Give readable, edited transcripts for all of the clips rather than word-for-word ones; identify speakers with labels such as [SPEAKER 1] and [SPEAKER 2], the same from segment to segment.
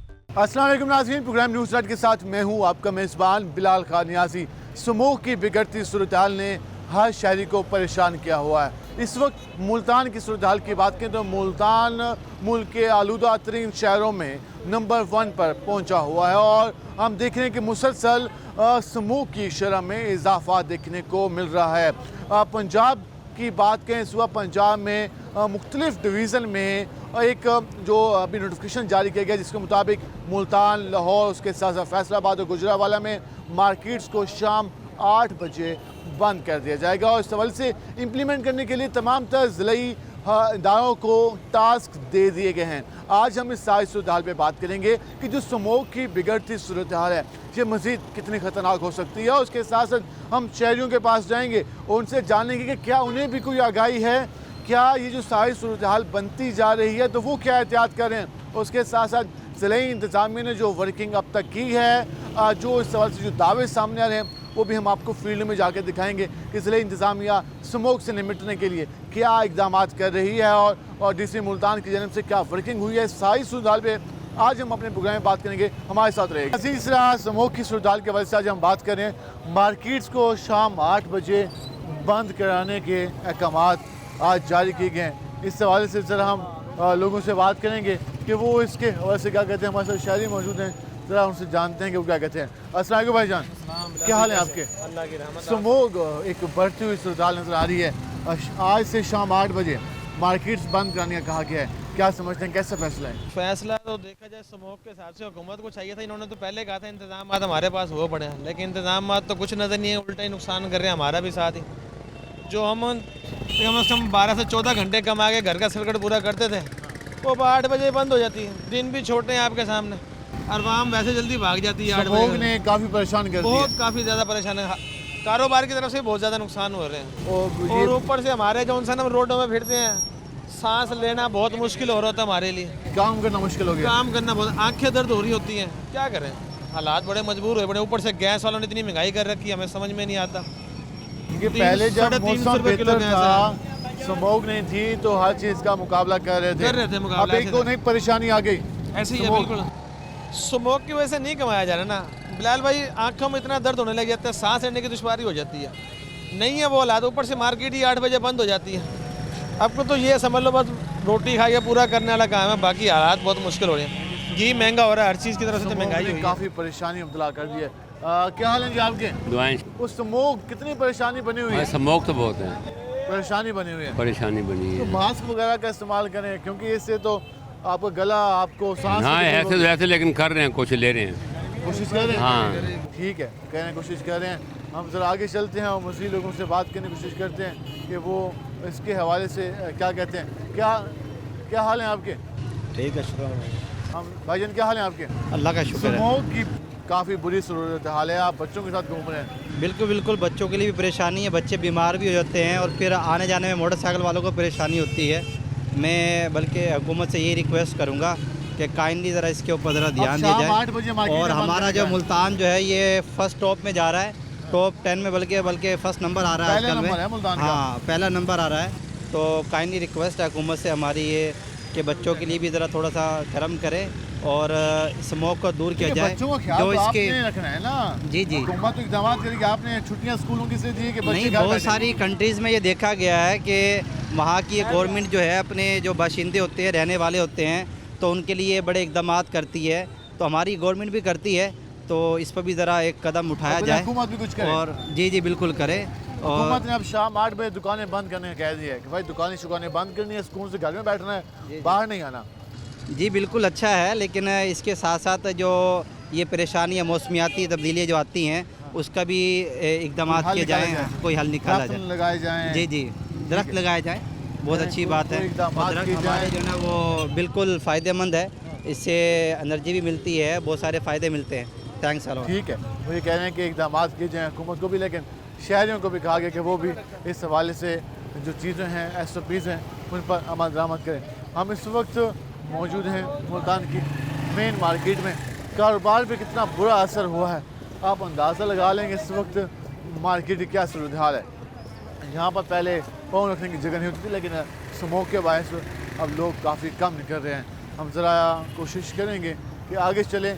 [SPEAKER 1] अस्सलाम वालेकुम नाज़रीन, प्रोग्राम न्यूज़ नाइट के साथ मैं हूं आपका मेज़बान बिलाल खान नियाज़ी। स्मोक की बिगड़ती सूरत हाल ने हर शहरी को परेशान किया हुआ है। इस वक्त मुल्तान की सूरत हाल की बात करें तो मुल्तान मुल्क के आलूदा तरीन शहरों में नंबर 1 पर पहुंचा हुआ है और हम देख रहे हैं कि मुसलसल स्मोक की शरह में इजाफा देखने को मिल रहा है। पंजाब की बात करें, इस वक्त पंजाब में मुख्तलिफ डिवीज़न में एक जो अभी नोटिफिकेशन जारी किया गया जिसके मुताबिक मुल्तान, लाहौर, उसके साथ साथ फैसलाबाद और गुजरावाला में मार्केट्स को शाम 8 बजे बंद कर दिया जाएगा और इस हवाले से इम्प्लीमेंट करने के लिए तमाम तर ज़िलई इदारों को टास्क दे दिए गए हैं। आज हम इस सारी सूरत हाल पर बात करेंगे कि जो स्मोक की बिगड़ती सूरत हाल है ये मज़ीद कितनी ख़तरनाक हो सकती है और उसके साथ साथ हम शहरियों के पास जाएंगे और उनसे जानेंगे कि क्या उन्हें भी कोई आगाही है, क्या ये जो सारी सूरत हाल बनती जा रही है तो वो क्या एहतियात करें। उसके साथ साथ ज़िलई इंतज़ामिया ने जो वर्किंग अब तक की है, जो इस सवाल से जो दावे सामने आ रहे हैं वो भी हम आपको फील्ड में जाकर दिखाएंगे कि ज़िलई इंतज़ामिया स्मोक से निपटने के लिए क्या इकदाम कर रही है और DC मुल्तान की जानब से क्या वर्किंग हुई है। सारी सूरत हाल पर आज हम अपने प्रोग्राम में बात करेंगे, हमारे साथ रहेगा। तीसरा स्मोक की सूरत हाल के वजह से आज हम बात करें मार्केट्स को शाम 8 बजे बंद कराने के अहकाम आज जारी किए गए हैं। इस हवाले से ज़रा हम लोगों से बात करेंगे कि वो इसके हवाले से क्या कहते हैं। हमारे साथ शहरी मौजूद हैं, ज़रा उनसे जानते हैं कि वो क्या कहते हैं। अस्सलाम वालेकुम भाईजान, क्या हाल है आपके?
[SPEAKER 2] अल्लाह की रहमत।
[SPEAKER 1] स्मोक एक बढ़ती हुई सूरत हाल नज़र आ रही है। आज से शाम 8 बजे मार्केट्स बंद कराने का कहा गया है, क्या समझते हैं, कैसा फैसला है?
[SPEAKER 2] फैसला तो देखा जाए स्मोक के हिसाब से हुकूमत को चाहिए था। इन्होंने तो पहले कहा था इंतजाम हमारे पास हो पड़े हैं, लेकिन इंतजाम तो कुछ नज़र नहीं है, उल्टा ही नुकसान कर रहे हैं हमारा भी साथ ही। जो हम कम से कम 12 से 14 घंटे कम आगे घर का सर्किट पूरा करते थे वो 8 बजे बंद हो जाती है। दिन भी छोटे हैं आपके सामने और आवाम वैसे जल्दी भाग जाती है। 8
[SPEAKER 1] स्मोक
[SPEAKER 2] बजे
[SPEAKER 1] ने काफ़ी परेशान कर दिया,
[SPEAKER 2] बहुत काफ़ी ज़्यादा परेशान है। कारोबार की तरफ से बहुत ज़्यादा नुकसान हो रहे हैं और ऊपर से हमारे जो इंसान हम रोडों में फिरते हैं, सांस लेना बहुत मुश्किल हो रहा था हमारे लिए,
[SPEAKER 1] काम करना मुश्किल हो गया।
[SPEAKER 2] काम करना बहुत, आंखें दर्द हो रही होती हैं, क्या करें, हालात बड़े मजबूर हुए बड़े। ऊपर से गैस वालों ने इतनी महंगाई कर रखी है, हमें समझ में नहीं आता।
[SPEAKER 1] क्योंकि पहले जब मौसम बेहतर था, स्मोक नहीं थी तो हर चीज़ का मुकाबला कर रहे थे
[SPEAKER 2] मुकाबला।
[SPEAKER 1] अब एक को नहीं परेशानी आ गई,
[SPEAKER 2] ऐसे ही है बिल्कुल। स्मोक की वजह से नहीं कमाया जा रहा ना बिलाल भाई, आंखों में इतना दर्द होने लग जाता है, सांस लेने की दुश्वारी हो जाती है, नहीं है वो हालात। ऊपर से मार्केट ही 8 बजे बंद हो जाती है। आपको तो ये समझ लो बस रोटी खा के पूरा करने वाला काम है, बाकी हालात बहुत मुश्किल हो रहे हैं। घी महंगा हो रहा है, हर चीज़ की तरफ से तो महंगाई हुई है।
[SPEAKER 1] काफ़ी परेशानी मुब्तला कर दी है। क्या हाल है जी आपके?
[SPEAKER 3] दुआएं।
[SPEAKER 1] उस स्मोक कितनी परेशानी बनी हुई है?
[SPEAKER 3] स्मोक तो बहुत है,
[SPEAKER 1] परेशानी बनी हुई है,
[SPEAKER 3] परेशानी बनी
[SPEAKER 1] तो
[SPEAKER 3] है।
[SPEAKER 1] मास्क वगैरह का इस्तेमाल करें क्योंकि इससे तो आपका गला, आपको सांस
[SPEAKER 3] हाँ
[SPEAKER 1] की
[SPEAKER 3] ऐसे तो ऐसे, लेकिन कर रहे हैं, कोशिश ले रहे हैं।
[SPEAKER 1] कोशिश कर रहे हैं।
[SPEAKER 3] हाँ
[SPEAKER 1] ठीक है, कह रहे हैं कोशिश कर रहे हैं। हम ज़रा आगे चलते हैं और मज़ीद लोगों से बात करने की कोशिश करते हैं कि वो इसके हवाले से क्या कहते हैं। क्या हाल है आपके?
[SPEAKER 4] ठीक है, शुक्र।
[SPEAKER 1] हम भाईजान क्या हाल है आपके?
[SPEAKER 4] अल्लाह का शुक्र है।
[SPEAKER 1] स्मोक की काफ़ी बुरी सूरत हाल है, आप बच्चों के साथ घूम रहे हैं।
[SPEAKER 4] बिल्कुल बिल्कुल, बच्चों के लिए भी परेशानी है, बच्चे बीमार भी हो जाते हैं और फिर आने जाने में मोटरसाइकिल वालों को परेशानी होती है। मैं बल्कि हुकूमत से यही रिक्वेस्ट करूँगा कि काइंडली ज़रा इसके ऊपर ज़रा ध्यान दिया जाए।
[SPEAKER 1] 8 बजे मार्केट
[SPEAKER 4] और हमारा जो मुल्तान जो है ये फर्स्ट टॉप में जा रहा है, टॉप 10 में, बल्कि फर्स्ट नंबर आ रहा है आजकल में। हाँ, पहला नंबर आ रहा है। तो काइंडली रिक्वेस्ट है हुकूमत से हमारी ये कि बच्चों के लिए भी ज़रा थोड़ा सा करम करें और स्मोक को दूर किया जाए।
[SPEAKER 1] बच्चों का ख्याल
[SPEAKER 4] जो
[SPEAKER 1] तो
[SPEAKER 4] इसके
[SPEAKER 1] आपने रखना है ना।
[SPEAKER 4] जी जी,
[SPEAKER 1] हुकूमत तो इक़दाम करेगी, आपने छुट्टियां स्कूलों की से दी कि बच्चे
[SPEAKER 4] नहीं,
[SPEAKER 1] घर
[SPEAKER 4] बहुत
[SPEAKER 1] बैठे।
[SPEAKER 4] सारी कंट्रीज़ में ये देखा गया है कि वहाँ की गवर्नमेंट जो है अपने जो बाशिंदे होते हैं, रहने वाले होते हैं, तो उनके लिए बड़े इक़दाम करती है। तो हमारी गवर्नमेंट भी करती है, तो इस पर भी ज़रा एक कदम उठाया जाए।
[SPEAKER 1] हुकूमत भी कुछ करे।
[SPEAKER 4] और जी बिल्कुल करे। और
[SPEAKER 1] हुकूमत ने अब शाम 8 बजे दुकानें बंद करने का कह दिया है कि भाई दुकानें बंद करनी है, सुकून से घर में बैठना है, बाहर नहीं आना।
[SPEAKER 4] जी बिल्कुल अच्छा है, लेकिन इसके साथ साथ जो ये परेशानियाँ मौसमियाती तब्दीलियाँ जो आती हैं उसका भी इक़दाम किए जाएँ, कोई हल निकाला जाए।
[SPEAKER 1] लगाए जाएँ।
[SPEAKER 4] जी, दरख्त लगाए जाएँ, बहुत अच्छी बात है। और दरख्त हमारे जो है ना वो बिल्कुल फ़ायदेमंद है, इससे एनर्जी भी मिलती है, बहुत सारे फ़ायदे मिलते हैं। Thanks a lot.
[SPEAKER 1] ठीक है, वो ये कह रहे हैं कि इक़दाम किए जाएँ हुकूमत को भी, लेकिन शहरियों को भी कहा गया कि वो भी इस हवाले से जो चीज़ें हैं, SOPs हैं, उन पर अमल दरामद करें। हम इस वक्त मौजूद हैं मुल्तान की मेन मार्केट में। कारोबार पे कितना बुरा असर हुआ है आप अंदाज़ा लगा लेंगे। इस वक्त मार्केट की क्या सूरत हाल है। यहाँ पर पहले पाँव रखने की जगह नहीं होती थी, लेकिन स्मोक के बायस अब लोग काफ़ी कम निकल रहे हैं। हम ज़रा कोशिश करेंगे कि आगे चलें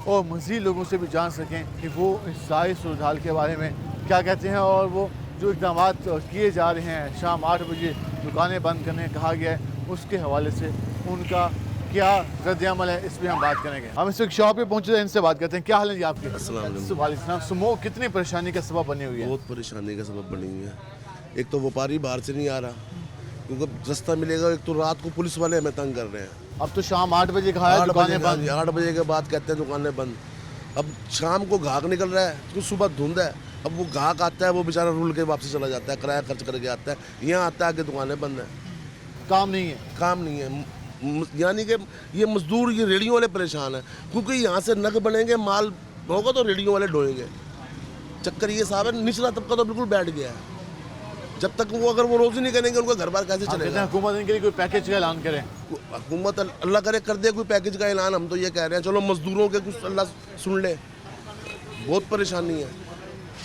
[SPEAKER 1] और मज़ीद लोगों से भी जान सकें कि वो इस सारी सूरत हाल के बारे में क्या कहते हैं और वो जो इक़दाम किए जा रहे हैं, शाम 8 बजे दुकानें बंद करने कहा गया है, उसके हवाले से उनका क्या रद्द-ए-अमल है, इस पर हम बात करेंगे। हम इस वक्त शॉप पे पहुंचे हैं, इनसे बात करते हैं। क्या हाल है जी आपके?
[SPEAKER 5] अस्सलाम
[SPEAKER 1] वालेकुम। स्मोक कितनी परेशानी का सबब बनी हुई है?
[SPEAKER 5] बहुत परेशानी का सबब बनी हुई है। एक तो व्यापारी बाहर से नहीं आ रहा क्योंकि रास्ता मिलेगा, एक तो रात को पुलिस वाले हमें तंग कर रहे हैं।
[SPEAKER 1] अब तो शाम 8 बजे कहा है दुकानें बंद।
[SPEAKER 5] 8 बजे के बाद कहते हैं दुकानें बंद। अब शाम को ग्राहक निकल रहा है तो सुबह धुंध है, अब वो ग्राहक आता है, वो बेचारा रुल के वापसी चला जाता है, किराया खर्च करके आता है, यहाँ आता है कि दुकानें बंद हैं,
[SPEAKER 1] काम नहीं है।
[SPEAKER 5] काम नहीं है। यानी कि ये मजदूर, ये रेडियो वाले परेशान हैं क्योंकि यहाँ से नग बनेंगे, माल होगा तो रेडियो वाले ढोएंगे। चक्कर ये साहब है, निचला तबका तो बिल्कुल बैठ गया है। जब तक वो अगर वो रोज़ी नहीं करेंगे उनका घर बार कैसे चलेगा?
[SPEAKER 1] हुकूमत इनके लिए कोई पैकेज का ऐलान करे?
[SPEAKER 5] हुकूमत अल्लाह करे कर दे कोई पैकेज का ऐलान। हम तो ये कह रहे हैं चलो मजदूरों के कुछ अल्लाह सुन ले। बहुत परेशानी है।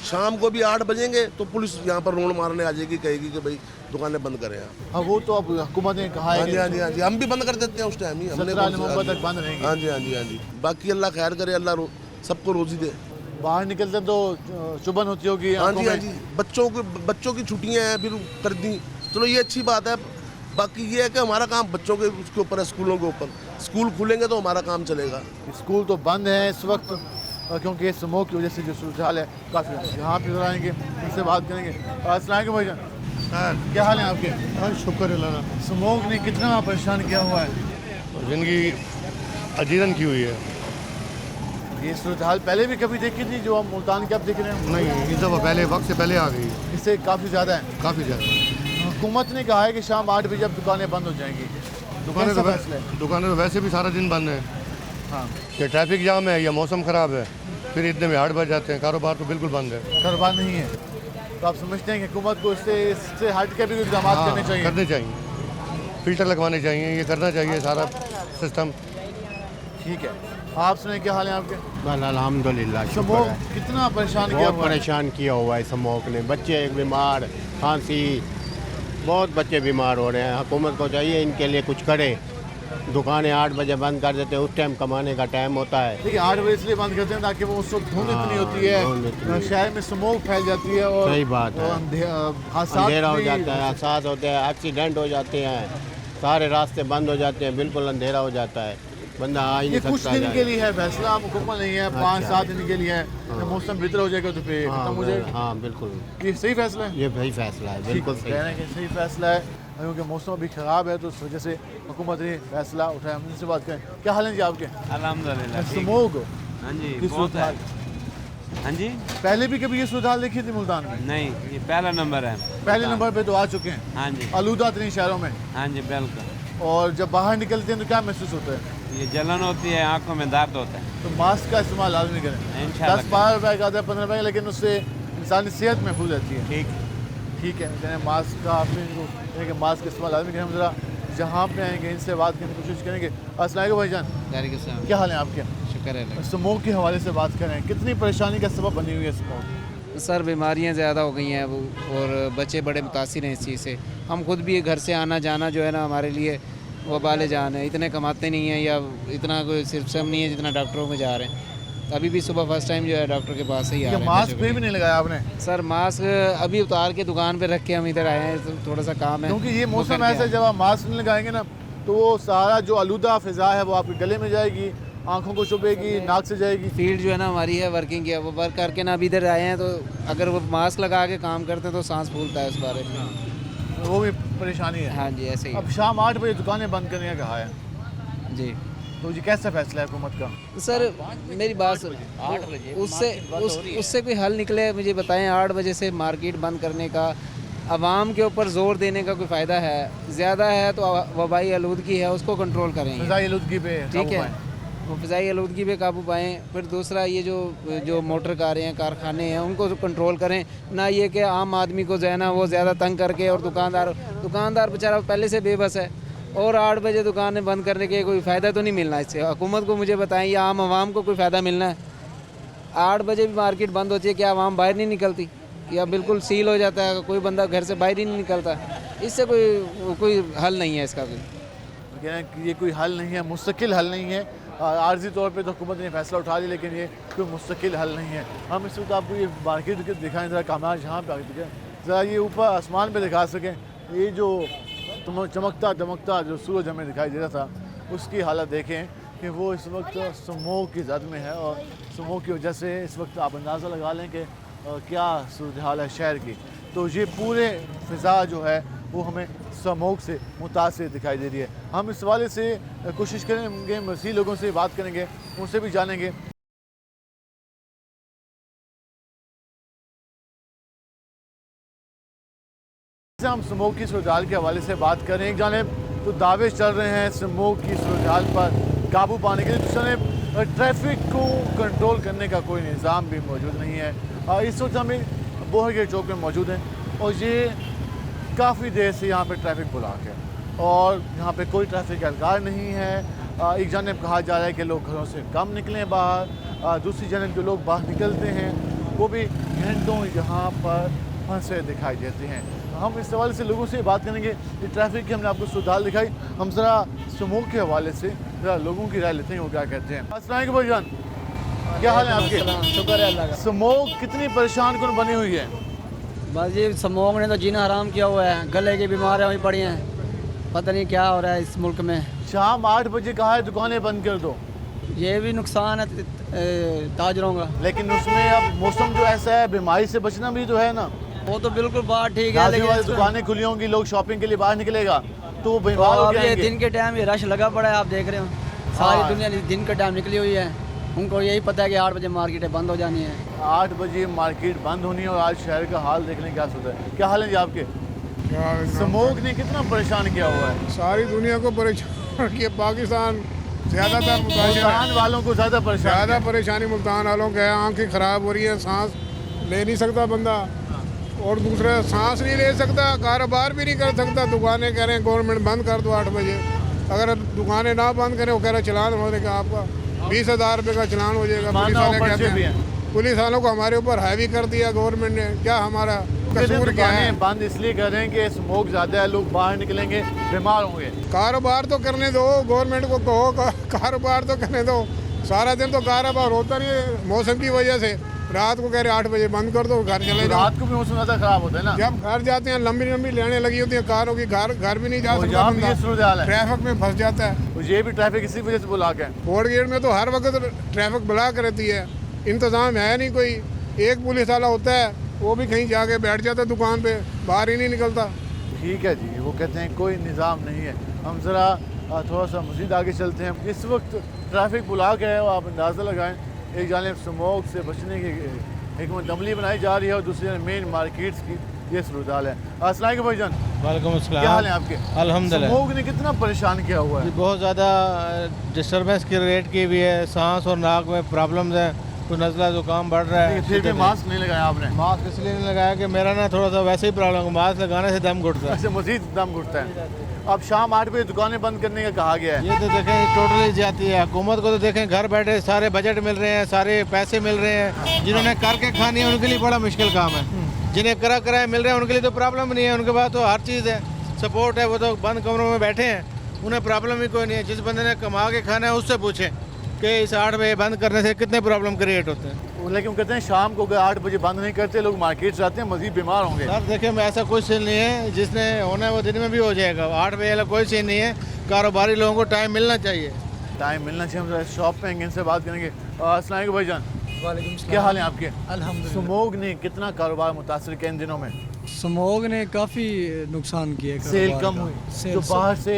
[SPEAKER 5] शाम को भी 8 बजेंगे तो पुलिस यहाँ पर रोड मारने आ जाएगी, कहेगी कि भाई दुकानें बंद करें आप।
[SPEAKER 1] हाँ, वो तो अब हुकूमत ने कहा है।
[SPEAKER 5] हाँ जी, हाँ जी, हाँ जी, हम भी बंद कर देते हैं उस टाइम ही। हमने
[SPEAKER 1] 17 नवंबर तक बंद रहेंगे।
[SPEAKER 5] हाँ जी, हाँ जी, हाँ जी। बाकी अल्लाह खैर करे, अल्लाह सबको रोजी दे।
[SPEAKER 1] बाहर निकलते तो चुभन होती होगी।
[SPEAKER 5] हाँ जी, हाँ जी। बच्चों की छुट्टियाँ हैं, फिर कर दी, चलो ये अच्छी बात है। बाकी ये है कि हमारा काम बच्चों के उसके ऊपर है, स्कूलों के ऊपर। स्कूल खुलेंगे तो हमारा काम चलेगा।
[SPEAKER 1] स्कूल तो बंद है इस वक्त क्योंकि स्मोक की वजह से जो सूरत हाल है काफ़ी। यहाँ पे आएंगे, इनसे बात करेंगे। अस्सलाम भाईजान, क्या हाल है आपके?
[SPEAKER 6] हाँ, शुक्र अल्लाह।
[SPEAKER 1] स्मोक ने कितना परेशान किया हुआ है?
[SPEAKER 6] ज़िंदगी अजीरन की हुई है।
[SPEAKER 1] ये सूरत हाल पहले भी कभी देखी थी जो हम मुल्तान की अब देख रहे हैं?
[SPEAKER 6] नहीं, इस दफ़ा पहले वक्त से पहले आ गई,
[SPEAKER 1] इससे काफ़ी ज़्यादा है।
[SPEAKER 6] काफ़ी ज़्यादा।
[SPEAKER 1] हुकूमत ने कहा है कि शाम 8 बजे अब दुकानें बंद हो जाएंगी।
[SPEAKER 6] दुकानें
[SPEAKER 1] कैसा फैसला है?
[SPEAKER 6] दुकानें तो वैसे भी सारा दिन बंद है।
[SPEAKER 1] हाँ,
[SPEAKER 6] कि ट्रैफिक जाम है या मौसम ख़राब है, फिर इतने में 8 बज जाते हैं। कारोबार तो बिल्कुल बंद है,
[SPEAKER 1] कारोबार नहीं है। तो आप समझते हैं कि हुकूमत को इससे हट के भी इक़दाम करने चाहिए?
[SPEAKER 6] करने चाहिए, फ़िल्टर लगवाने चाहिए, ये करना चाहिए सारा सिस्टम।
[SPEAKER 1] ठीक है, आप सुने क्या हाल है आपके?
[SPEAKER 7] अल्हम्दुलिल्लाह, शुक्र
[SPEAKER 1] स्मोक
[SPEAKER 7] है।
[SPEAKER 1] कितना परेशान किया
[SPEAKER 7] बहुत
[SPEAKER 1] हुआ है?
[SPEAKER 7] परेशान किया हुआ है स्मोक ने। बच्चे बीमार, खांसी, बहुत बच्चे बीमार हो रहे हैं। हुकूमत को चाहिए इनके लिए कुछ करे। दुकानें 8 बजे बंद कर देते हैं, उस टाइम कमाने का टाइम होता है।
[SPEAKER 1] देखिए 8 बजे इसलिए बंद करते हैं ताकि वो उस वक्त धुंध इतनी होती
[SPEAKER 7] धुंध इतनी
[SPEAKER 1] है, शहर में स्मोक फैल जाती है और
[SPEAKER 7] सही बात है। अंधेरा हो जाता है, हादसात होते हैं, एक्सीडेंट हो जाते हैं, सारे रास्ते बंद हो जाते हैं, बिल्कुल अंधेरा हो जाता है, बंदा आ ही
[SPEAKER 1] ये
[SPEAKER 7] नहीं
[SPEAKER 1] कुछ
[SPEAKER 7] सकता।
[SPEAKER 1] दिन के लिए है फैसला, मुकम्मल नहीं है। 5-7 दिन के लिए है। जब मौसम बेहतर हो जाएगा तो फिर खत्म हो जाएगा।
[SPEAKER 7] हाँ बिल्कुल,
[SPEAKER 1] ये सही फैसला है?
[SPEAKER 7] ये सही फैसला है, बिल्कुल
[SPEAKER 1] ठीक
[SPEAKER 7] सही।
[SPEAKER 1] कह रहे हैं कि सही फैसला है क्योंकि मौसम अभी ख़राब है तो उस वजह से हुकूमत ने फैसला उठाया। हम इनसे बात करें। क्या हाल है जी आपके?
[SPEAKER 8] अल्हम्दुलिल्लाह ठीक।
[SPEAKER 1] स्मोक
[SPEAKER 8] हाँ जी,
[SPEAKER 1] की
[SPEAKER 8] बहुत
[SPEAKER 1] सूरत
[SPEAKER 8] है।
[SPEAKER 1] हाल
[SPEAKER 8] हाँ जी,
[SPEAKER 1] पहले भी कभी ये सूरत हाल देखी थी मुल्तान में?
[SPEAKER 8] नहीं, ये पहला नंबर है।
[SPEAKER 1] पहले नंबर पे तो आ चुके हैं,
[SPEAKER 8] हाँ जी,
[SPEAKER 1] आलूदा इतने शहरों में।
[SPEAKER 8] हाँ जी, बिल्कुल।
[SPEAKER 1] और जब बाहर निकलते हैं तो क्या महसूस होता है?
[SPEAKER 8] ये जलन होती है, आंखों में दर्द होता है।
[SPEAKER 1] तो मास्क का इस्तेमाल लाजमी करें।
[SPEAKER 8] इंशाल्लाह
[SPEAKER 1] 10-12 रुपए का आता है, 15 रुपए का, लेकिन उससे इंसानी सेहत महफूज रहती है।
[SPEAKER 8] ठीक।
[SPEAKER 1] ठीक है, यानी मास्क का आपने इनको कि मास्क का इस्तेमाल लाजमी करें। हम ज़रा जहाँ पे आएंगे इनसे बात करने की कोशिश करेंगे। अस्सलाम भाईजान, क्या हाल है आपके?
[SPEAKER 9] शुक्र है।
[SPEAKER 1] स्मोक के हवाले से बात करें, कितनी परेशानी का सबब बनी हुई है स्मोक?
[SPEAKER 9] सर बीमारियां ज़्यादा हो गई हैं वो, और बच्चे बड़े मुतासिर हैं इस चीज़ से। हम खुद भी घर से आना जाना जो है ना हमारे लिए वबाल जान है। इतने कमाते नहीं हैं या इतना कोई सिस्टम नहीं है जितना डॉक्टरों में जा रहे हैं। अभी भी सुबह फर्स्ट टाइम जो है डॉक्टर के पास ही आ रहे हैं।
[SPEAKER 1] मास्क भी नहीं लगाया आपने?
[SPEAKER 9] सर मास्क अभी उतार के दुकान पे रख के हम इधर आए हैं, तो थोड़ा सा काम है।
[SPEAKER 1] क्योंकि ये मौसम ऐसा है, जब आप मास्क नहीं लगाएंगे ना तो वो सारा जो आलूदा फ़िज़ा है वो आपके गले में जाएगी, आंखों को चुभेगी, नाक से जाएगी।
[SPEAKER 9] फील्ड जो है ना हमारी है वर्किंग की है, वो वर्क करके ना अभी इधर आए हैं, तो अगर वो मास्क लगा के काम करते हैं तो सांस फूलता है उस बारे में।
[SPEAKER 1] वो भी परेशानी है।
[SPEAKER 9] हाँ जी, ऐसे ही
[SPEAKER 1] अब शाम 8 बजे दुकानें बंद करने का कहा है,
[SPEAKER 9] जी।
[SPEAKER 1] तो जी कैसा फैसला है हुकूमत का?
[SPEAKER 9] सर मेरी बात उससे कोई हल निकले मुझे बताएं। 8 बजे से मार्केट बंद करने का, आवाम के ऊपर जोर देने का कोई फ़ायदा है? ज़्यादा है तो वबाई आलूदगी है, उसको कंट्रोल करेंगे।
[SPEAKER 1] फ़िज़ाई आलूदगी पे
[SPEAKER 9] ठीक है, वो फ़िज़ाई आलूदगी पे काबू पाएँ। फिर दूसरा ये जो मोटर कारें हैं, कारखाने हैं, उनको कंट्रोल करें। ना ये कि आम आदमी को जो है ना वो ज़्यादा तंग करके, और दुकानदार बेचारा पहले से बेबस है, और 8 बजे दुकानें बंद करने के कोई फ़ायदा तो नहीं मिलना इससे। हुकूमत को मुझे बताएं, या आम आवाम को कोई फ़ायदा मिलना है? 8 बजे भी मार्केट बंद होती है, क्या आवाम बाहर नहीं निकलती? या बिल्कुल सील हो जाता है, कोई बंदा घर से बाहर ही नहीं निकलता? इससे कोई हल नहीं है इसका। कोई
[SPEAKER 1] कह रहे हैं कि ये कोई हल नहीं है, मुस्तकिल हल नहीं है। आर्जी तौर पे तो हुकूमत ने फैसला उठा लिया, लेकिन ये कोई मुस्तकिल हल नहीं है। हम इस वक्त आपको ये मार्केट दिखाएं ज़रा, कामयाब जहाँ पे दिखाएं ज़रा, ये ऊपर आसमान पे दिखा सकें। ये जो चमकता दमकता जो सूरज हमें दिखाई दे रहा था, उसकी हालत देखें कि वो इस वक्त स्मोक की जद में है, और स्मोक की वजह से इस वक्त आप अंदाज़ा लगा लें कि क्या सूरत हाल है शहर की। तो ये पूरे फ़िज़ा जो है वो हमें स्मोक से मुतासिर दिखाई दे रही है। हम इस हवाले से कोशिश करेंगे, मज़ीद लोगों से बात करेंगे, उनसे भी जानेंगे। हम स्मोक की सूरत हाल के हवाले से बात करें, एक जानिब तो दावे चल रहे हैं स्मोक की सूरत हाल पर काबू पाने के लिए, दूसरी जानिब ट्रैफिक को कंट्रोल करने का कोई निज़ाम भी मौजूद नहीं है। इस वक्त हमें बोहरगेट चौक में मौजूद हैं, और ये काफ़ी देर से यहाँ पे ट्रैफिक ब्लॉक है, और यहाँ पे कोई ट्रैफिक एहलकार नहीं है। एक जानिब कहा जा रहा है कि लोग घरों से कम निकलें बाहर, दूसरी जानिब जो लोग बाहर निकलते हैं वो भी घंटों यहाँ पर फंसे दिखाई देते हैं। हम इस हवाले से लोगों से बात करेंगे। ये ट्रैफिक की हमने आपको सुधार दिखाई, हम ज़रा स्मोक के हवाले से ज़रा लोगों की राय लेते हैं वो क्या कहते हैं। अस्सलाम वालेकुम भाईजान, क्या हाल है आपके?
[SPEAKER 9] शुक्र है अल्लाह का।
[SPEAKER 1] स्मोक कितनी परेशान कौन बनी हुई है?
[SPEAKER 9] बस ये स्मोक ने तो जीना हराम किया हुआ है, गले की बीमारियाँ हुई पड़ी हैं, पता नहीं क्या हो रहा है इस मुल्क में।
[SPEAKER 1] शाम 8 बजे कहा है दुकानें बंद कर दो,
[SPEAKER 9] ये भी नुकसान है ताजरों का।
[SPEAKER 1] लेकिन उसमें अब मौसम जो ऐसा है, बीमारी से बचना भी तो है ना।
[SPEAKER 9] वो तो बिल्कुल बात ठीक है, लेकिन
[SPEAKER 1] दुकानें खुली होंगी, लोग शॉपिंग के लिए बाहर निकलेगा तो वो बीमार हो
[SPEAKER 9] ये
[SPEAKER 1] जाएंगे।
[SPEAKER 9] दिन के टाइम ये रश लगा पड़ा है, आप देख रहे हो सारी दुनिया दिन के टाइम निकली हुई है। उनको यही पता है कि 8 बजे मार्केटें बंद हो जानी है।
[SPEAKER 1] 8 बजे मार्केट बंद होनी है, और आज शहर का हाल देख लें क्या सोचा है। क्या हाल है जी आपके? स्मोक ने कितना परेशान किया हुआ है?
[SPEAKER 10] सारी दुनिया को परेशान किया। पाकिस्तान ज़्यादातर
[SPEAKER 1] मुल्तान वालों को ज़्यादा
[SPEAKER 10] परेशानी मुल्तान वालों का है। आँखें ख़राब हो रही है, सांस ले नहीं सकता बंदा, और दूसरा सांस नहीं ले सकता, कारोबार भी नहीं कर सकता। दुकानें कह रहे हैं गवर्नमेंट बंद कर दो 8 बजे, अगर दुकानें ना बंद करें वो कह रहे चलान होने का आपका 20,000 रुपये का चलान हो जाएगा। पुलिस वाले कहते हैं, पुलिस वालों को हमारे ऊपर हैवी कर दिया गवर्नमेंट ने। क्या हमारा कसूर क्या है?
[SPEAKER 1] बंद इसलिए कर रहे हैं कि स्मोक ज़्यादा है, लोग बाहर निकलेंगे बीमार होंगे।
[SPEAKER 10] कारोबार तो करने दो, गवर्नमेंट को कहो कारोबार तो करने दो। सारा दिन तो कारोबार होता नहीं है मौसम की वजह से। रात को कह रहे 8 बजे बंद कर दो, घर चले जाओ।
[SPEAKER 1] रात को भी मौसम ज़्यादा ख़राब होता है ना।
[SPEAKER 10] जब घर जाते हैं लंबी लंबी लाइनें लगी होती है कारों की, घर भी नहीं जा सकता, ट्रैफिक में फंस जाता है।
[SPEAKER 1] ये भी ट्रैफिक इसी वजह से ब्लॉक है।
[SPEAKER 10] बोर्डगेट में तो हर वक्त ट्रैफिक ब्लॉक रहती है, इंतज़ाम है नहीं कोई। एक पुलिस वाला होता है, वो भी कहीं जाके बैठ जाता है दुकान पे, बाहर ही नहीं निकलता।
[SPEAKER 1] ठीक है जी, वो कहते हैं कोई निज़ाम नहीं है। हम ज़रा थोड़ा सा मज़ीद आगे चलते हैं। इस वक्त ट्रैफिक ब्लॉक है, और आप अंदाज़ा लगाएं, एक जानिब स्मोक से बचने की एक अमली बनाई जा रही है, और दूसरी जानिब मेन मार्केट्स की ये सूरत हाल है। अस्सलाम वालेकुम भाईजान।
[SPEAKER 2] वालेकुम अस्सलाम।
[SPEAKER 1] क्या हाल है आपके?
[SPEAKER 2] अल्हम्दुलिल्लाह।
[SPEAKER 1] स्मोक ने कितना परेशान किया हुआ है?
[SPEAKER 2] बहुत ज़्यादा डिस्टर्बेंस क्रिएट की हुई है, सांस और नाक में प्रॉब्लम्स है, तो नज़ला जुकाम बढ़ रहा है।
[SPEAKER 1] फिर भी मास्क नहीं लगाया आपने?
[SPEAKER 2] मास्क इसलिए नहीं लगाया कि मेरा ना थोड़ा सा वैसे ही प्रॉब्लम है, मास्क लगाने से दम घुटता है।
[SPEAKER 1] ऐसे मजीद दम घुटता है। अब शाम 8 बजे दुकानें बंद करने का कहा गया है।
[SPEAKER 2] ये तो देखें टोटली जाती है हुकूमत को, तो देखें घर बैठे सारे बजट मिल रहे हैं, सारे पैसे मिल रहे हैं। जिन्होंने करके खानी है उनके लिए बड़ा मुश्किल काम है, जिन्हें कराए मिल रहे हैं उनके लिए तो प्रॉब्लम नहीं है, उनके पास तो हर चीज़ है, सपोर्ट है, वो तो बंद कमरों में बैठे हैं, उन्हें प्रॉब्लम ही कोई नहीं है। जिस बंदे ने कमा के खाना है उससे पूछें कि इस 8 बजे बंद करने से कितने प्रॉब्लम क्रिएट होते हैं।
[SPEAKER 1] लेकिन कहते हैं शाम को अगर 8 बजे बंद नहीं करते, लोग मार्केट जाते हैं, मजीद बीमार होंगे।
[SPEAKER 2] सर देखिए ऐसा कुछ सीन नहीं है, जिसने होना है वो दिन में भी हो जाएगा। 8 बजे वाला कोई सीन नहीं है, कारोबारी लोगों को टाइम मिलना चाहिए।
[SPEAKER 1] टाइम मिलना चाहिए। हम शॉप पे आएंगे, इनसे बात करेंगे। अस्सलाम वालेकुम भाईजान। क्या हाल है आपके?
[SPEAKER 9] अल्हम्दुलिल्लाह।
[SPEAKER 1] स्मोक ने कितना कारोबार मुतासर किया इन दिनों में?
[SPEAKER 9] स्मोक ने काफ़ी नुकसान किया है,
[SPEAKER 1] सेल कम हुई, जो बाहर से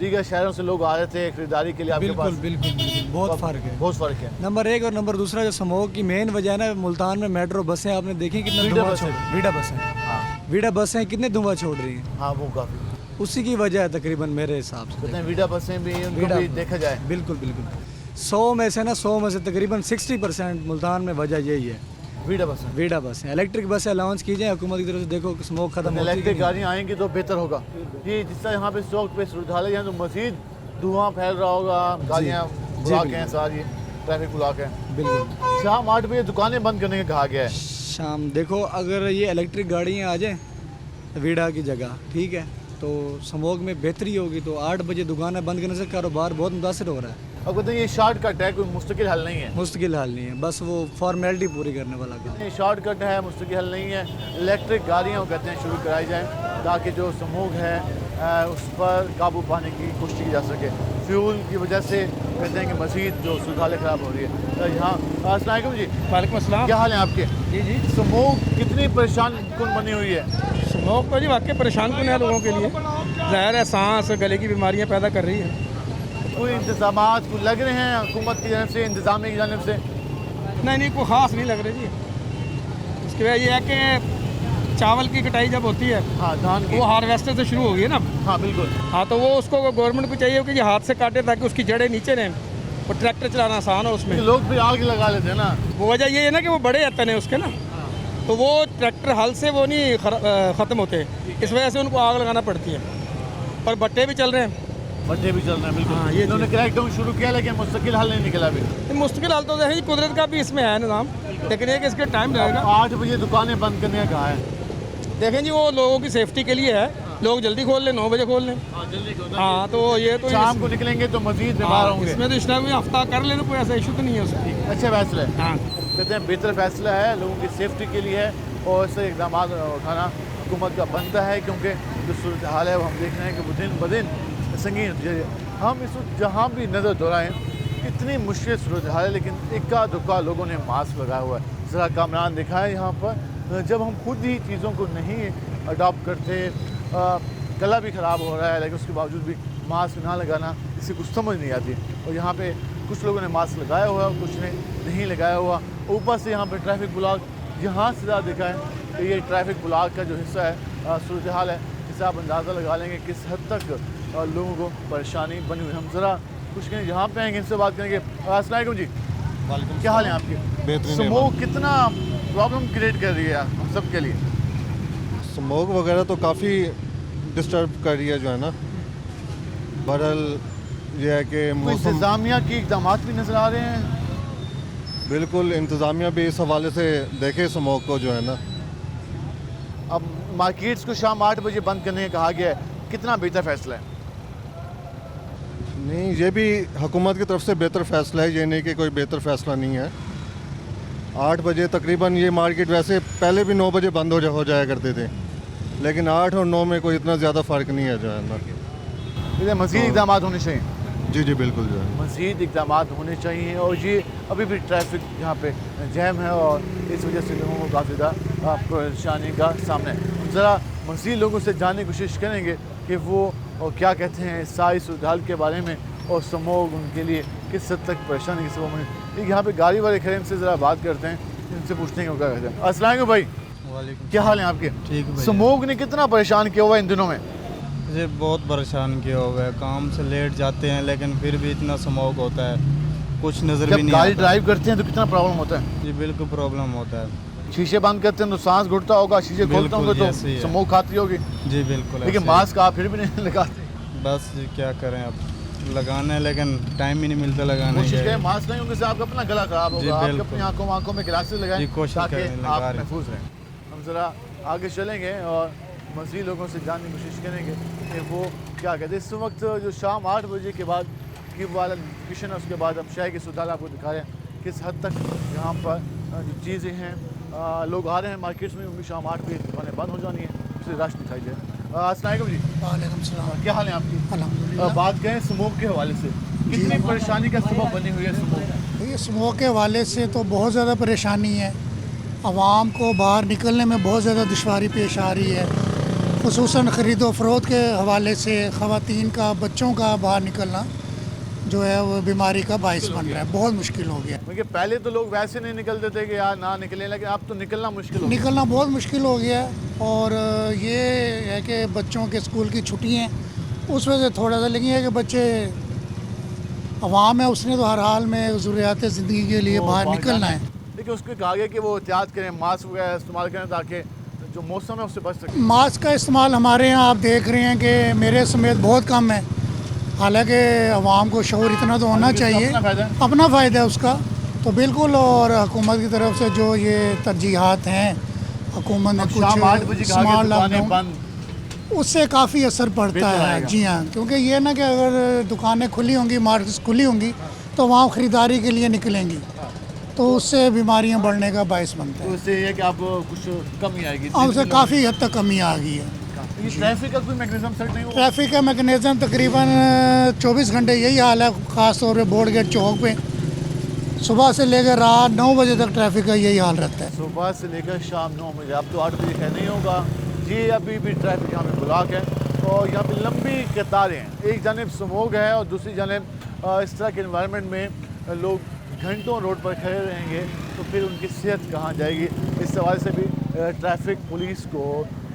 [SPEAKER 1] दीगर शहरों से लोग आ रहे थे खरीदारी के लिए आपके पास?
[SPEAKER 9] बिल्कुल बहुत फ़र्क है,
[SPEAKER 1] बहुत फ़र्क है।
[SPEAKER 9] नंबर 1 और नंबर दूसरा जो स्मोक की मेन वजह है ना, मुल्तान में मेट्रो बसें आपने देखी कितना धुआं छोड़, वीडा बसें कितने धुआं छोड़ रही हैं।
[SPEAKER 1] हाँ वो काफ़ी
[SPEAKER 9] उसी की वजह है तकरीबन मेरे हिसाब से।
[SPEAKER 1] वीडा बसें भी उनको भी देखा जाए।
[SPEAKER 9] बिल्कुल 100 में से तकरीबन 60% मुल्तान में वजह यही है, वीडा बस है। इलेक्ट्रिक बस अलाउंस कीजिए हुकूमत की तरफ से, देखो स्मोक खत्म होती है।
[SPEAKER 1] इलेक्ट्रिक गाड़ियाँ आएंगी तो बेहतर होगा। ये जिस तरह यहाँ पे चौक पे सूरत हाल है, यहाँ तो मजीद धुआं फैल रहा होगा, गाड़ियाँ ब्लॉक हैं, सारी ट्रैफिक ब्लॉक है।
[SPEAKER 9] बिल्कुल
[SPEAKER 1] शाम 8 बजे दुकानें बंद करने का कहा गया है।
[SPEAKER 9] शाम देखो, अगर ये इलेक्ट्रिक गाड़ियाँ आ जाएँ वीडा की जगह, ठीक है, तो स्मोक में बेहतरी होगी। तो 8 बजे दुकानें बंद करने से कारोबार बहुत मुतासर हो रहा है।
[SPEAKER 1] और कहते हैं ये शॉर्टकट है, कोई मुस्तकिल हल नहीं है।
[SPEAKER 11] मुश्किल हल नहीं है, बस वो फॉर्मेलिटी पूरी करने वाला काम।
[SPEAKER 1] ये शॉर्टकट है, मुस्तकिल हल नहीं है। इलेक्ट्रिक गाड़ियाँ कहते हैं शुरू कराई जाएँ ताकि जो स्मोग है उस पर काबू पाने की कोशिश की जा सके। फ्यूल की वजह से कहते हैं कि मज़ीद जो सूरत ख़राब हो रही है। तो यहाँ अस्सलाम वालेकुम जी।
[SPEAKER 2] वालेकुम अस्सलाम।
[SPEAKER 1] क्या हाल है आपके?
[SPEAKER 2] जी जी।
[SPEAKER 1] स्मोग कितनी परेशान कौन बनी हुई है?
[SPEAKER 2] स्मोक तो जी वाकई परेशान कौन है लोगों के लिए, ज़ाहिर है सांस गले की बीमारियाँ पैदा कर रही है।
[SPEAKER 1] कोई इंतजामात कोई लग रहे हैं हुकूमत की जानब से, इंतजामिया की जानब से?
[SPEAKER 2] नहीं कोई ख़ास नहीं लग रही जी। इसकी वजह यह है कि चावल की कटाई जब होती है,
[SPEAKER 1] हाँ धान की,
[SPEAKER 2] वो हार्वेस्टर से शुरू होगी ना।
[SPEAKER 1] हाँ बिल्कुल।
[SPEAKER 2] हाँ तो वो उसको गवर्नमेंट को चाहिए कि ये हाथ से काटे ताकि उसकी जड़ें नीचे रहें और ट्रैक्टर चलाना आसान हो उसमें।
[SPEAKER 1] लोग भी आग लगा लेते हैं ना।
[SPEAKER 2] वो वजह ये है ना कि वो बड़े तन है उसके ना, तो वो ट्रैक्टर हल से वो नहीं ख़त्म होते, इस वजह से उनको आग लगाना पड़ती है। पर भट्टे भी चल रहे हैं,
[SPEAKER 1] भट्टे भी चल रहे हैं बिल्कुल।
[SPEAKER 2] हाँ, ये
[SPEAKER 1] इन्होंने क्रैकडाउन शुरू किया लेकिन मुस्तकिल हल नहीं निकला अभी।
[SPEAKER 2] मुश्किल हाल तो है, कुदरत का भी इसमें है निज़ाम, लेकिन एक इसके टाइम लगेगा।
[SPEAKER 1] 8 बजे दुकानें बंद करने का है।
[SPEAKER 2] देखें जी वो लोगों की सेफ्टी के लिए है, लोग जल्दी खोल लें, 9 बजे खोल लें। हाँ तो ये तो
[SPEAKER 1] शाम को निकलेंगे तो मजीद बीमार होंगे।
[SPEAKER 2] इसमें तो इस टाइम हफ्ता कर लेना, कोई ऐसा इशू तो नहीं है उसका।
[SPEAKER 1] अच्छा फैसला है।
[SPEAKER 2] हाँ
[SPEAKER 1] कहते हैं बेहतर फैसला है, लोगों की सेफ्टी के लिए है और ऐसे इकदाम उठाना हुकूमत का बनता है, क्योंकि जो सूरत हाल है वो हम देख रहे हैं कि वो दिन ब दिन संगीन होती है। हम इस वक्त जहाँ भी नज़र दौड़ाएँ इतनी मुश्किल सूरत हाल है, लेकिन इक्का दुक्का लोगों ने मास्क लगाया हुआ है। ज़रा कामरान दिखाएँ यहाँ पर, जब हम खुद ही चीज़ों को नहीं अडॉप्ट करते, गला भी ख़राब हो रहा है लेकिन उसके बावजूद भी मास्क ना लगाना इससे कुछ समझ नहीं आती। और यहाँ पे कुछ लोगों ने मास्क लगाया हुआ है, कुछ ने नहीं लगाया हुआ। ऊपर से यहाँ पे ट्रैफिक ब्लॉक, यहाँ से ज़्यादा दिखाएँ कि ये ट्रैफिक ब्लॉक का जो हिस्सा है सूरत हाल है, इससे आप अंदाज़ा लगा लेंगे किस हद तक लोगों को परेशानी बनी हुई। हम ज़रा कुछ कहीं जहाँ पे आएँगे इनसे बात करेंगे। अस्सलाम वालेकुम जी। क्या हाल है आपके?
[SPEAKER 12] बेहतरीन।
[SPEAKER 1] स्मोक कितना प्रॉब्लम क्रिएट कर रही है हम सब के लिए?
[SPEAKER 12] स्मोक वगैरह तो काफ़ी डिस्टर्ब कर रही है जो है ना। बहरहाल ये है कि मौसम,
[SPEAKER 1] इंतज़ामिया की इक़दाम भी नज़र आ रहे हैं।
[SPEAKER 12] बिल्कुल इंतज़ामिया भी इस हवाले से देखे स्मोक को जो है ना।
[SPEAKER 1] अब मार्केट्स को शाम 8 बजे बंद करने का कहा गया है, कितना बेहतर फैसला है?
[SPEAKER 12] नहीं, ये भी हुकूमत की तरफ से बेहतर फ़ैसला है, ये नहीं कि कोई बेहतर फ़ैसला नहीं है। 8 बजे तकरीबन ये मार्केट वैसे पहले भी 9 बजे बंद हो जाया करते थे, लेकिन 8 और 9 में कोई इतना ज़्यादा फ़र्क नहीं है जो है ना।
[SPEAKER 1] मज़ीद इक़दाम होने चाहिए।
[SPEAKER 12] जी जी बिल्कुल जो है
[SPEAKER 1] मज़ीद इक़दाम होने चाहिए। और ये अभी भी ट्रैफिक यहाँ पे जैम है और इस वजह से लोगों को काफ़ी ज़्यादा परेशानी का सामना है। ज़रा मज़ीद लोगों से जानने की कोशिश करेंगे कि वो क्या कहते हैं सारी सूरत हाल के बारे में और स्मोग उनके लिए किस हद तक परेशानी की सबब बने। यहाँ पे गाड़ी वाले खड़े, इनसे ज़रा बात करते हैं, इनसे पूछते हैं क्या कहते हैं। अस्सलाम वालेकुम भाई।
[SPEAKER 11] वालेकुम।
[SPEAKER 1] क्या हाल है आपके?
[SPEAKER 11] ठीक है भाई।
[SPEAKER 1] स्मोग ने कितना परेशान किया हुआ है इन दिनों में?
[SPEAKER 11] मुझे बहुत परेशान किया हुआ है, काम से लेट जाते हैं लेकिन फिर भी इतना स्मोक होता है, कुछ नज़र भी नहीं आता।
[SPEAKER 1] गाड़ी ड्राइव करते हैं तो कितना प्रॉब्लम होता है?
[SPEAKER 11] जी बिल्कुल प्रॉब्लम होता है।
[SPEAKER 1] शीशे बंद करते हैं तो सांस घुटता होगा, शीशे खोलते होंगे तो स्मोक खाती होगी।
[SPEAKER 11] जी बिल्कुल।
[SPEAKER 1] लेकिन मास्क आप फिर भी नहीं लगाते।
[SPEAKER 11] बस जी क्या करें, अब लगाना है लेकिन टाइम ही नहीं मिलता लगाने
[SPEAKER 1] कोशिश
[SPEAKER 11] के।
[SPEAKER 1] करें मास्क नहीं होंगे से आपका अपना गला खराब होगा। आप अपनी आंखों में ग्लासेस लगाएं ताकि आप महफूज रहें। हम ज़रा आगे चलेंगे और मज़ीद लोगों से जानने की कोशिश करेंगे कि वो क्या कहते हैं। इस वक्त जो शाम 8 बजे के बाद की वाला नोटिफिकेशन है, उसके बाद अब शहर की सूरत हाल आपको दिखा रहे हैं किस हद तक यहाँ पर जो चीज़ें हैं, लोग आ रहे हैं मार्केट्स में, उनकी शाम 8 बजे दुकानें बंद हो जानी है, उससे रश दिखाई दे। अस्सलाम वालेकुम जी।
[SPEAKER 13] वालेकुम सलाम।
[SPEAKER 1] क्या हाल है आपकी?
[SPEAKER 13] अल्हम्दुलिल्लाह।
[SPEAKER 1] बात करें स्मोक के हवाले से, कितनी परेशानी का सबब बनी हुई है स्मोक?
[SPEAKER 13] ये स्मोक के हवाले से तो बहुत ज़्यादा परेशानी है, आवाम को बाहर निकलने में बहुत ज़्यादा दुश्वारी पेश आ रही है, खुसूसन ख़रीदो फ़रोख्त के हवाले से ख़वातीन का, बच्चों का बाहर निकलना जो है वो बीमारी का बाइस बन रहा है, बहुत मुश्किल हो गया।
[SPEAKER 1] क्योंकि पहले तो लोग वैसे नहीं निकलते थे कि यार ना निकलें, लेकिन अब तो निकलना मुश्किल हो गया।
[SPEAKER 13] निकलना बहुत मुश्किल हो गया और ये है कि बच्चों के स्कूल की छुट्टियाँ उस वजह से थोड़ा सा, लेकिन है कि बच्चे अवाम है, उसने तो हर हाल में ज़रूरियात ज़िंदगी के लिए बाहर निकलना है।
[SPEAKER 1] लेकिन उसको कहा गया कि वो एहतियात करें, मास्क वगैरह इस्तेमाल करें ताकि जो मौसम है उससे बच सकें।
[SPEAKER 13] मास्क का इस्तेमाल हमारे यहाँ आप देख रहे हैं कि मेरे समेत बहुत कम है, हालांकि अवाम को शऊर इतना तो होना चाहिए, अपना फ़ायदा है उसका तो बिल्कुल। और हुकूमत की तरफ से जो ये तरजीहात हैं, हुकूमत ने कुछ स्मार्ट लॉकडाउन, उससे काफ़ी असर पड़ता
[SPEAKER 1] बेहतर
[SPEAKER 13] है।
[SPEAKER 1] आएगा।
[SPEAKER 13] जी हाँ, क्योंकि ये ना कि अगर दुकानें खुली होंगी, मार्केट्स खुली होंगी, तो वहाँ ख़रीदारी के लिए निकलेंगी, तो उससे बीमारियाँ बढ़ने का बायस बनता
[SPEAKER 1] तो
[SPEAKER 13] है।
[SPEAKER 1] उससे ये है कि आप कुछ कमी आएगी।
[SPEAKER 13] और उससे काफ़ी हद तक कमी आ गई है।
[SPEAKER 1] ये ट्रैफिक का कोई मैकेनिज्म सेट नहीं हुआ?
[SPEAKER 13] ट्रैफिक का मैकेनिज़्म तकरीबन 24 घंटे यही हाल है, ख़ास तौर पे बोर्ड गेट चौक पे सुबह से लेकर रात 9 बजे तक ट्रैफिक का यही हाल रहता है।
[SPEAKER 1] सुबह से लेकर शाम 9 बजे, अब तो 8 बजे का नहीं होगा जी। अभी भी ट्रैफिक यहाँ पे ब्लॉक है और यहाँ पे लंबी कतारें हैं। एक जानिब स्मोक है और दूसरी जानिब इस तरह के इन्वायरमेंट में लोग घंटों रोड पर खड़े रहेंगे तो फिर उनकी सेहत कहाँ जाएगी। इस सवाल से भी ट्रैफिक पुलिस को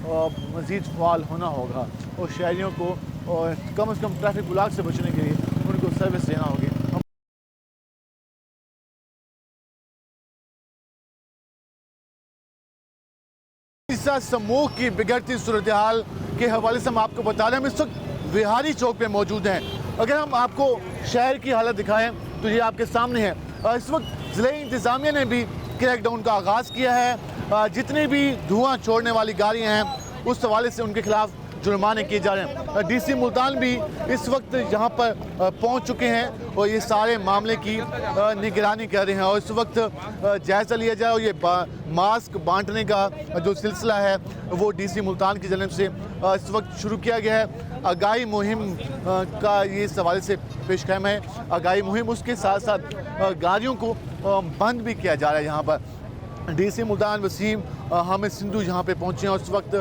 [SPEAKER 1] मज़ीद फ़ाल होना होगा और शहरियों को कम से कम ट्रैफिक ब्लॉक से बचने के लिए उनको सर्विस देना होगी। स्मोक की बिगड़ती सूरत हाल के हवाले से हम आपको बता रहे हैं, हम इस वक्त विहारी चौक पे मौजूद हैं। अगर हम आपको शहर की हालत दिखाएं तो ये आपके सामने है। इस वक्त ज़िले इंतज़ामिया ने भी क्रैकडाउन का आगाज़ किया है। जितनी भी धुआं छोड़ने वाली गाड़ियाँ हैं उस हवाले से उनके खिलाफ जुर्माने किए जा रहे हैं। डीसी मुल्तान भी इस वक्त यहाँ पर पहुँच चुके हैं और ये सारे मामले की निगरानी कर रहे हैं और इस वक्त जायज़ा लिया जाए और ये मास्क बांटने का जो सिलसिला है वो डीसी मुल्तान की जानिब से इस वक्त शुरू किया गया है। आगाही मुहिम का ये इस हवाले से पेशकदम है। आगाही मुहिम उसके साथ साथ गाड़ियों को बंद भी किया जा रहा है। यहाँ पर डीसी मुल्तान वसीम हामिद सिंधु यहाँ पे पहुँचे हैं और उस वक्त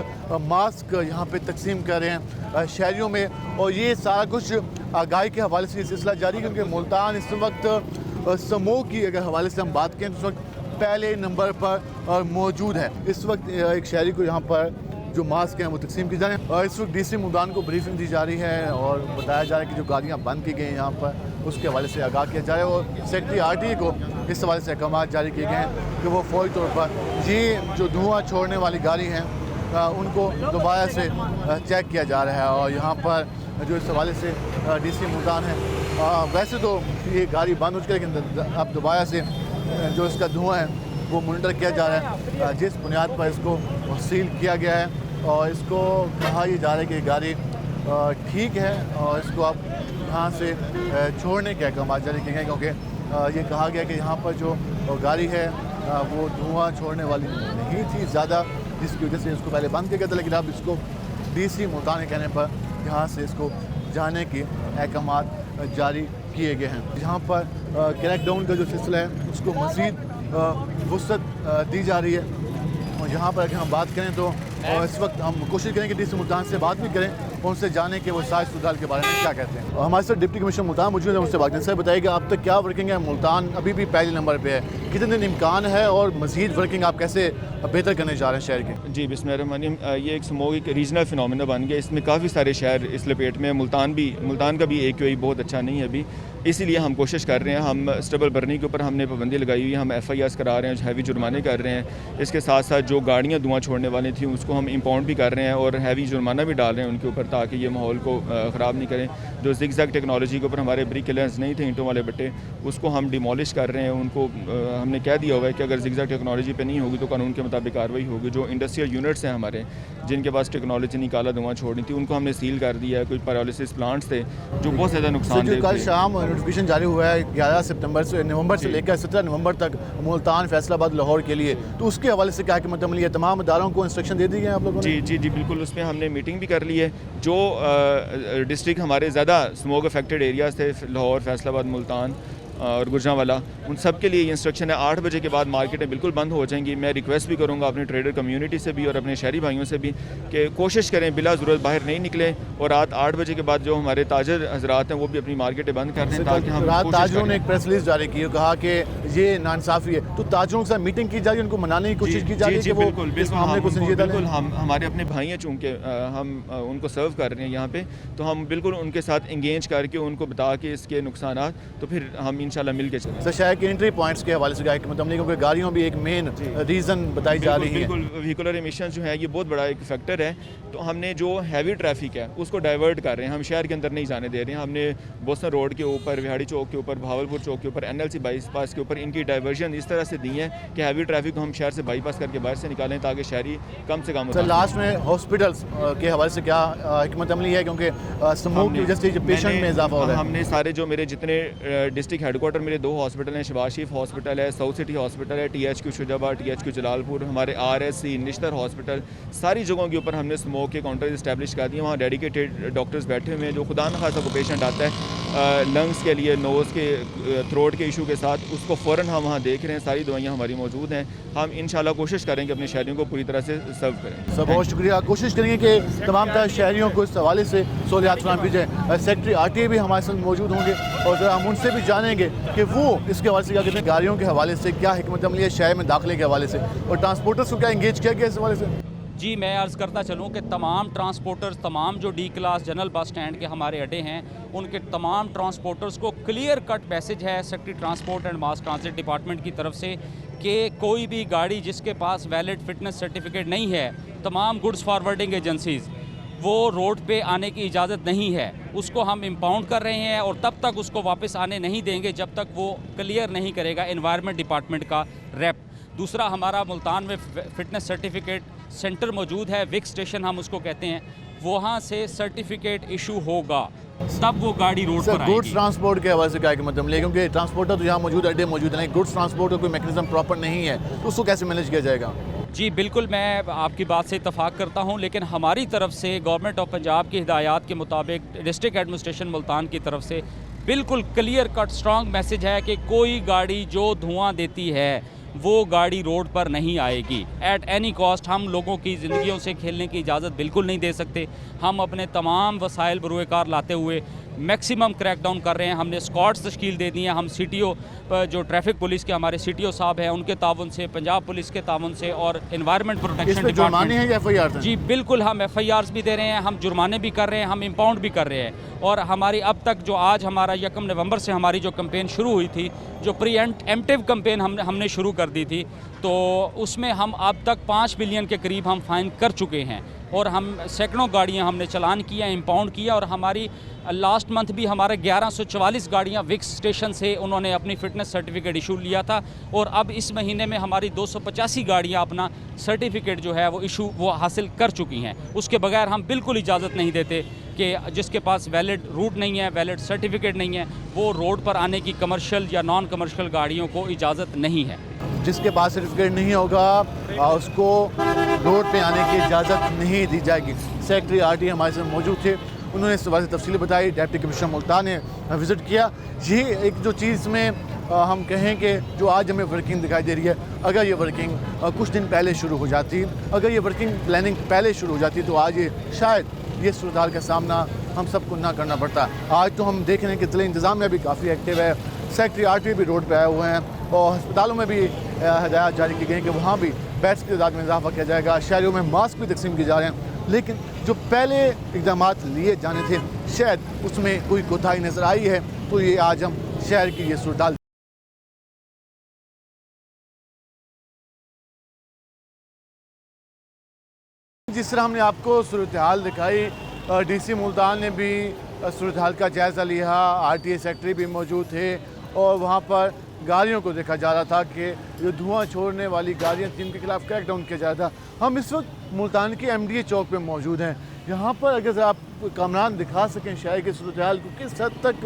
[SPEAKER 1] मास्क यहाँ पे तकसीम कर रहे हैं शहरियों में और ये सारा कुछ आगाही के हवाले से ये सिलसिला जारी है क्योंकि मुल्तान इस वक्त स्मोक की अगर हवाले से हम बात करें तो इस वक्त पहले नंबर पर मौजूद है। इस वक्त एक शहरी को यहाँ पर जो मास्क हैं वो तकसीम की जा रहे हैं और इस वक्त डीसी मुल्तान को ब्रीफिंग दी जा रही है और बताया जा रहा है कि जो गाड़ियाँ बंद की गई हैं यहाँ पर उसके हवाले से आगाह किया जा रहा है और सेक्रेटरी RTA को इस हवाले से अहकाम जारी किए गए हैं कि वो फौरी तौर पर ये जो धुआं छोड़ने वाली गाड़ी हैं उनको दोबारा से चेक किया जा रहा है और यहाँ पर जो इस हवाले से डीसी मुल्तान है वैसे तो ये गाड़ी बंद हो चुकी है लेकिन अब दोबारा से जो इसका धुआं है वो मॉनिटर किया जा रहा है जिस बुनियाद पर इसको सील किया गया है और इसको कहा ये जा रहा है कि गाड़ी ठीक है और इसको आप यहाँ से छोड़ने के अहकाम जारी किए गए क्योंकि ये कहा गया कि यहाँ पर जो गाड़ी है वो धुआं छोड़ने वाली नहीं थी ज़्यादा, जिसकी वजह से इसको पहले बंद किया गया था लेकिन अब इसको डीसी मुल्तान के कहने पर यहाँ से इसको जाने के अहकाम जारी किए गए हैं। यहाँ पर क्रैकडाउन का जो सिलसिला है उसको मज़ीद वुसअत दी जा रही है और यहाँ पर अगर हम बात करें तो इस वक्त हम कोशिश करें कि डीसी मुल्तान से बात भी करें और उनसे जाने के वो साज सुधार के बारे में क्या कहते हैं। और हमारे साथ डिप्टी कमिश्नर मुल्तान मौजूद है, उनसे बात करें। सर बताइएगा अब तक क्या वर्किंग है, मुल्तान अभी भी पहले नंबर पे है, कितने दिन इम्कान है और मज़ीद वर्किंग आप कैसे बेहतर करने जा रहे हैं शहर के?
[SPEAKER 14] जी बिस्मिल्लाहिर्रहमानिर्रहीम, ये एक स्मोक एक रीजनल फिनोमेना बन गया, इसमें काफ़ी सारे शहर इस लपेट में, मुल्तान का भी AQI बहुत अच्छा नहीं है अभी, इसीलिए हम कोशिश कर रहे हैं। हम स्टबल बर्निंग के ऊपर हमने पाबंदी लगाई हुई है, हम FIRs करा रहे हैं, हैवी जुर्माने कर रहे हैं। इसके साथ साथ जो गाड़ियाँ धुआं छोड़ने वाली थी उसको हम इंपाउंड भी कर रहे हैं और हैवी जुर्माना भी डाल रहे हैं उनके ऊपर ताकि ये माहौल को ख़राब नहीं करें। जो जिगजैग टेक्नोलॉजी के ऊपर हमारे ब्रिक किलर्स नहीं थे, ईंटों वाले बट्टे, उसको हम डिमोलिश कर रहे हैं। उनको हमने कह दिया हुआ है कि अगर जिगजैग टेक्नोलॉजी पे नहीं होगी तो कानून के मुताबिक कार्रवाई होगी। जो इंडस्ट्रियल यूनिट्स हैं हमारे जिनके पास टेक्नोलॉजी नहीं, काला धुआं छोड़नी थी, उनको हमने सील कर दिया है। कुछ पैरालिसिस प्लांट्स थे जो बहुत ज़्यादा नुकसान थे।
[SPEAKER 1] कल शाम नोटिफिकेशन जारी हुआ है 11 नवंबर से लेकर 17 नवंबर तक मुल्तान, फैसलाबाद, लाहौर के लिए, तो उसके हवाले से क्या कि मतलब ये तमाम इदारों को इंस्ट्रक्शन दे दी गए आप लोगों ने?
[SPEAKER 14] जी बिल्कुल, उसमें हमने मीटिंग भी कर ली है। जो डिस्ट्रिक्ट हमारे ज़्यादा स्मोक अफेक्टेड एरियाज़ थे, लाहौर, फैसलाबाद, मुल्तान और गुजरांवाला, उन सब के लिए इंस्ट्रक्शन है 8 बजे के बाद मार्केटें बिल्कुल बंद हो जाएंगी। मैं रिक्वेस्ट भी करूंगा अपने ट्रेडर कम्युनिटी से भी और अपने शहरी भाइयों से भी कि कोशिश करें बिला ज़रूरत बाहर नहीं निकलें और रात 8 बजे के बाद जो हमारे ताजर हजरात हैं वो भी अपनी मार्केटें बंद कर दें ताकि हम
[SPEAKER 1] रात ताजरों ने एक प्रेस रिलीज जारी की, कहा कि ये नाइंसाफ़ी है, तो ताजरों के साथ मीटिंग की जा रही है, उनको मनाने की कोशिश की जा रही है कि वो इस मामले को संजीदा लें।
[SPEAKER 14] हम हमारे अपने भाई हैं, चूँकि हम उनको सर्व कर रहे हैं यहाँ पे, तो हम बिल्कुल उनके साथ इंगेज करके उनको बता के इसके नुकसान, तो फिर हम इंशाल्लाह मिल के चलें।
[SPEAKER 1] सर शहर के एंट्री पॉइंट्स के हवाले से क्या है कि मतलब क्योंकि गाड़ियों भी एक मेन रीज़न बताई जा रही है।
[SPEAKER 14] बिल्कुल व्हीकुलर एमिशन जो है ये बहुत बड़ा एक फैक्टर है। तो हमने जो हैवी ट्रैफिक है उसको डाइवर्ट कर रहे हैं, हम शहर के अंदर नहीं जाने दे रहे हैं। हमने बोस्टन रोड के ऊपर, विहाड़ी चौक के ऊपर, भावलपुर चौक के ऊपर, NLC बाईपास के ऊपर इनकी डाइवर्जन इस तरह से दी है कि हैवी ट्रैफिक को हम शहर से बाईपास करके बाहर से निकालें ताकि शहरी कम से कम।
[SPEAKER 1] सर लास्ट में हॉस्पिटल्स के हवाले से क्या हिकमत अमली है, क्योंकि स्मोक की वजह से पेशेंट में इजाफा हो रहा है?
[SPEAKER 14] हमने सारे जो मेरे जितने डिस्ट्रिक्ट हेडक्वार्टर मेरे 2 हॉस्पिटल हैं, शहबाज शरीफ हॉस्पिटल है, साउथ सिटी हॉस्पिटल है, THQ शुजाबाद, THQ जलालपुर, हमारे RSC निश्तर हॉस्पिटल, सारी जगहों के ऊपर हमने स्मोक के काउंटर इस्टेब्लिश कर दिए। वहाँ डेडिकेटेड डॉक्टर्स बैठे हुए हैं। जो खुदा न खासा को पेशेंट आता है लंग्स के लिए, नोज़ के, थ्रोट के इशू के साथ, उसको फ़ौरन हम वहाँ देख रहे हैं। सारी दवाइयाँ हमारी मौजूद हैं। हम इंशाल्लाह कोशिश करेंगे अपने शहरियों को पूरी तरह से सर्व करें।
[SPEAKER 1] सर बहुत शुक्रिया। कोशिश करेंगे कि तमाम तरह शहरियों को इस हवाले से सहूलियात फराहम की जाए। सेक्रेटरी RTA भी हमारे साथ मौजूद होंगे और ज़रा हम उनसे भी जानेंगे कि वो इसके हवाले से क्या कहते हैं, गाड़ियों के हवाले से क्या हिकमत अमली है शहर में दाखिले के हवाले से, और ट्रांसपोर्टर्स को क्या इंगेज किया गया इस हवाले से।
[SPEAKER 15] जी मैं अर्ज़ करता चलूँ कि तमाम ट्रांसपोर्टर्स, तमाम जो D class general bus stand के हमारे अड्डे हैं, उनके तमाम ट्रांसपोर्टर्स को क्लियर कट मैसेज है secretary transport and mass transit department की तरफ से कि कोई भी गाड़ी जिसके पास वैलिड फिटनेस सर्टिफिकेट नहीं है, तमाम गुड्स फॉरवर्डिंग एजेंसीज़ वो रोड पे आने की इजाज़त नहीं है। उसको हम इम्पाउंड कर रहे हैं और तब तक उसको वापस आने नहीं देंगे जब तक वो क्लियर नहीं करेगा एनवायरनमेंट डिपार्टमेंट का रेप। दूसरा, हमारा मुल्तान में फ़िटनेस सर्टिफिकेट सेंटर मौजूद है, विक स्टेशन हम उसको कहते हैं, वहाँ से सर्टिफिकेट इशू होगा तब वो गाड़ी रोड पर आएगी।
[SPEAKER 1] गुड्स ट्रांसपोर्ट के हवाले से क्या है कि मतलब लेकिन क्योंकि ट्रांसपोर्टर तो यहाँ मौजूद अड्डे मौजूद नहीं, गुड्स ट्रांसपोर्ट का कोई मैकेनिज्म प्रॉपर नहीं है, तो उसको कैसे मैनेज किया जाएगा?
[SPEAKER 15] जी बिल्कुल, मैं आपकी बात से इत्तफाक करता हूँ, लेकिन हमारी तरफ से गवर्नमेंट ऑफ पंजाब की हिदायत के मुताबिक डिस्ट्रिक्ट एडमिनिस्ट्रेशन मुल्तान की तरफ से बिल्कुल क्लियर कट स्ट्रॉन्ग मैसेज है कि कोई गाड़ी जो धुआं देती है वो गाड़ी रोड पर नहीं आएगी एट एनी कॉस्ट। हम लोगों की ज़िंदगियों से खेलने की इजाज़त बिल्कुल नहीं दे सकते। हम अपने तमाम वसाइल बरूएकार लाते हुए मैक्सिमम क्रैकडाउन कर रहे हैं। हमने स्क्वाड्स तश्कील दे दी हैं। हम CTO जो ट्रैफिक पुलिस के हमारे CTO साहब हैं उनके ताउन से, पंजाब पुलिस के ताउन से और एनवायरनमेंट प्रोटेक्शन
[SPEAKER 1] जुर्माने हैं या FIR?
[SPEAKER 15] जी बिल्कुल, हम FIRs भी दे रहे हैं, हम जुर्माने भी कर रहे हैं, हम इम्पाउंड भी कर रहे हैं। और हमारी अब तक जो आज हमारा 1 नवंबर से हमारी जो कैंपेन शुरू हुई थी, जो प्रीएम्प्टिव कैंपेन हमने शुरू कर दी थी, तो उसमें हम अब तक 5 बिलियन के करीब हम फाइन कर चुके हैं और हम सैकड़ों गाड़ियां हमने चालान किया, इम्पाउंड किया। और हमारी लास्ट मंथ भी हमारे 1144 गाड़ियां विक्स स्टेशन से उन्होंने अपनी फ़िटनेस सर्टिफिकेट इशू लिया था और अब इस महीने में हमारी 285 गाड़ियां अपना सर्टिफिकेट जो है वो हासिल कर चुकी हैं। उसके बगैर हम बिल्कुल इजाज़त नहीं देते कि जिसके पास वैलिड रूट नहीं है, वैलिड सर्टिफिकेट नहीं है, वो रोड पर आने की कमर्शियल या नॉन कमर्शियल गाड़ियों को इजाज़त नहीं है।
[SPEAKER 1] जिसके पास सर्टिफिकेट नहीं होगा उसको रोड पे आने की इजाज़त नहीं दी जाएगी। सेक्रेटरी RTA हमारे साथ मौजूद थे, उन्होंने इस बात से तफसीली बताई। डिप्टी कमिश्नर मुल्तान ने विज़िट किया। ये एक जो चीज़ में हम कहें कि जो आज हमें वर्किंग दिखाई दे रही है, अगर ये वर्किंग कुछ दिन पहले शुरू हो जाती, अगर ये वर्किंग प्लानिंग पहले शुरू हो जाती, तो आज ये शायद ये सूरत हाल का सामना हम सबको ना करना पड़ता। आज तो हम देख रहे हैं कि ज़िला इंतज़ामिया भी काफ़ी एक्टिव है, सेक्रेटरी RTA भी रोड पर आए हुए हैं और अस्पतालों में भी हिदायत जारी की गई कि वहाँ भी बेड्स की तादाद में इजाफा किया जाएगा। शहरों में मास्क भी तकसीम किए जा रहे हैं, लेकिन जो पहले इक़दाम लिए जाने थे शायद उसमें कोई कोताही नज़र आई है, तो ये आज हम शहर की ये सूरत हाल जिस तरह हमने आपको सूरत हाल दिखाई, DC मुल्तान ने भी सूरत हाल का जायज़ा लिया, RTA सेक्रेटरी भी मौजूद थे और वहाँ पर गाड़ियों को देखा जा रहा था कि जो धुआं छोड़ने वाली गाड़ियाँ थी उनके खिलाफ क्रैकडाउन किया जा रहा था। हम इस वक्त मुल्तान के MDA चौक पे मौजूद हैं। यहाँ पर अगर आप कामरान दिखा सकें शहर की सूरत हाल को किस हद तक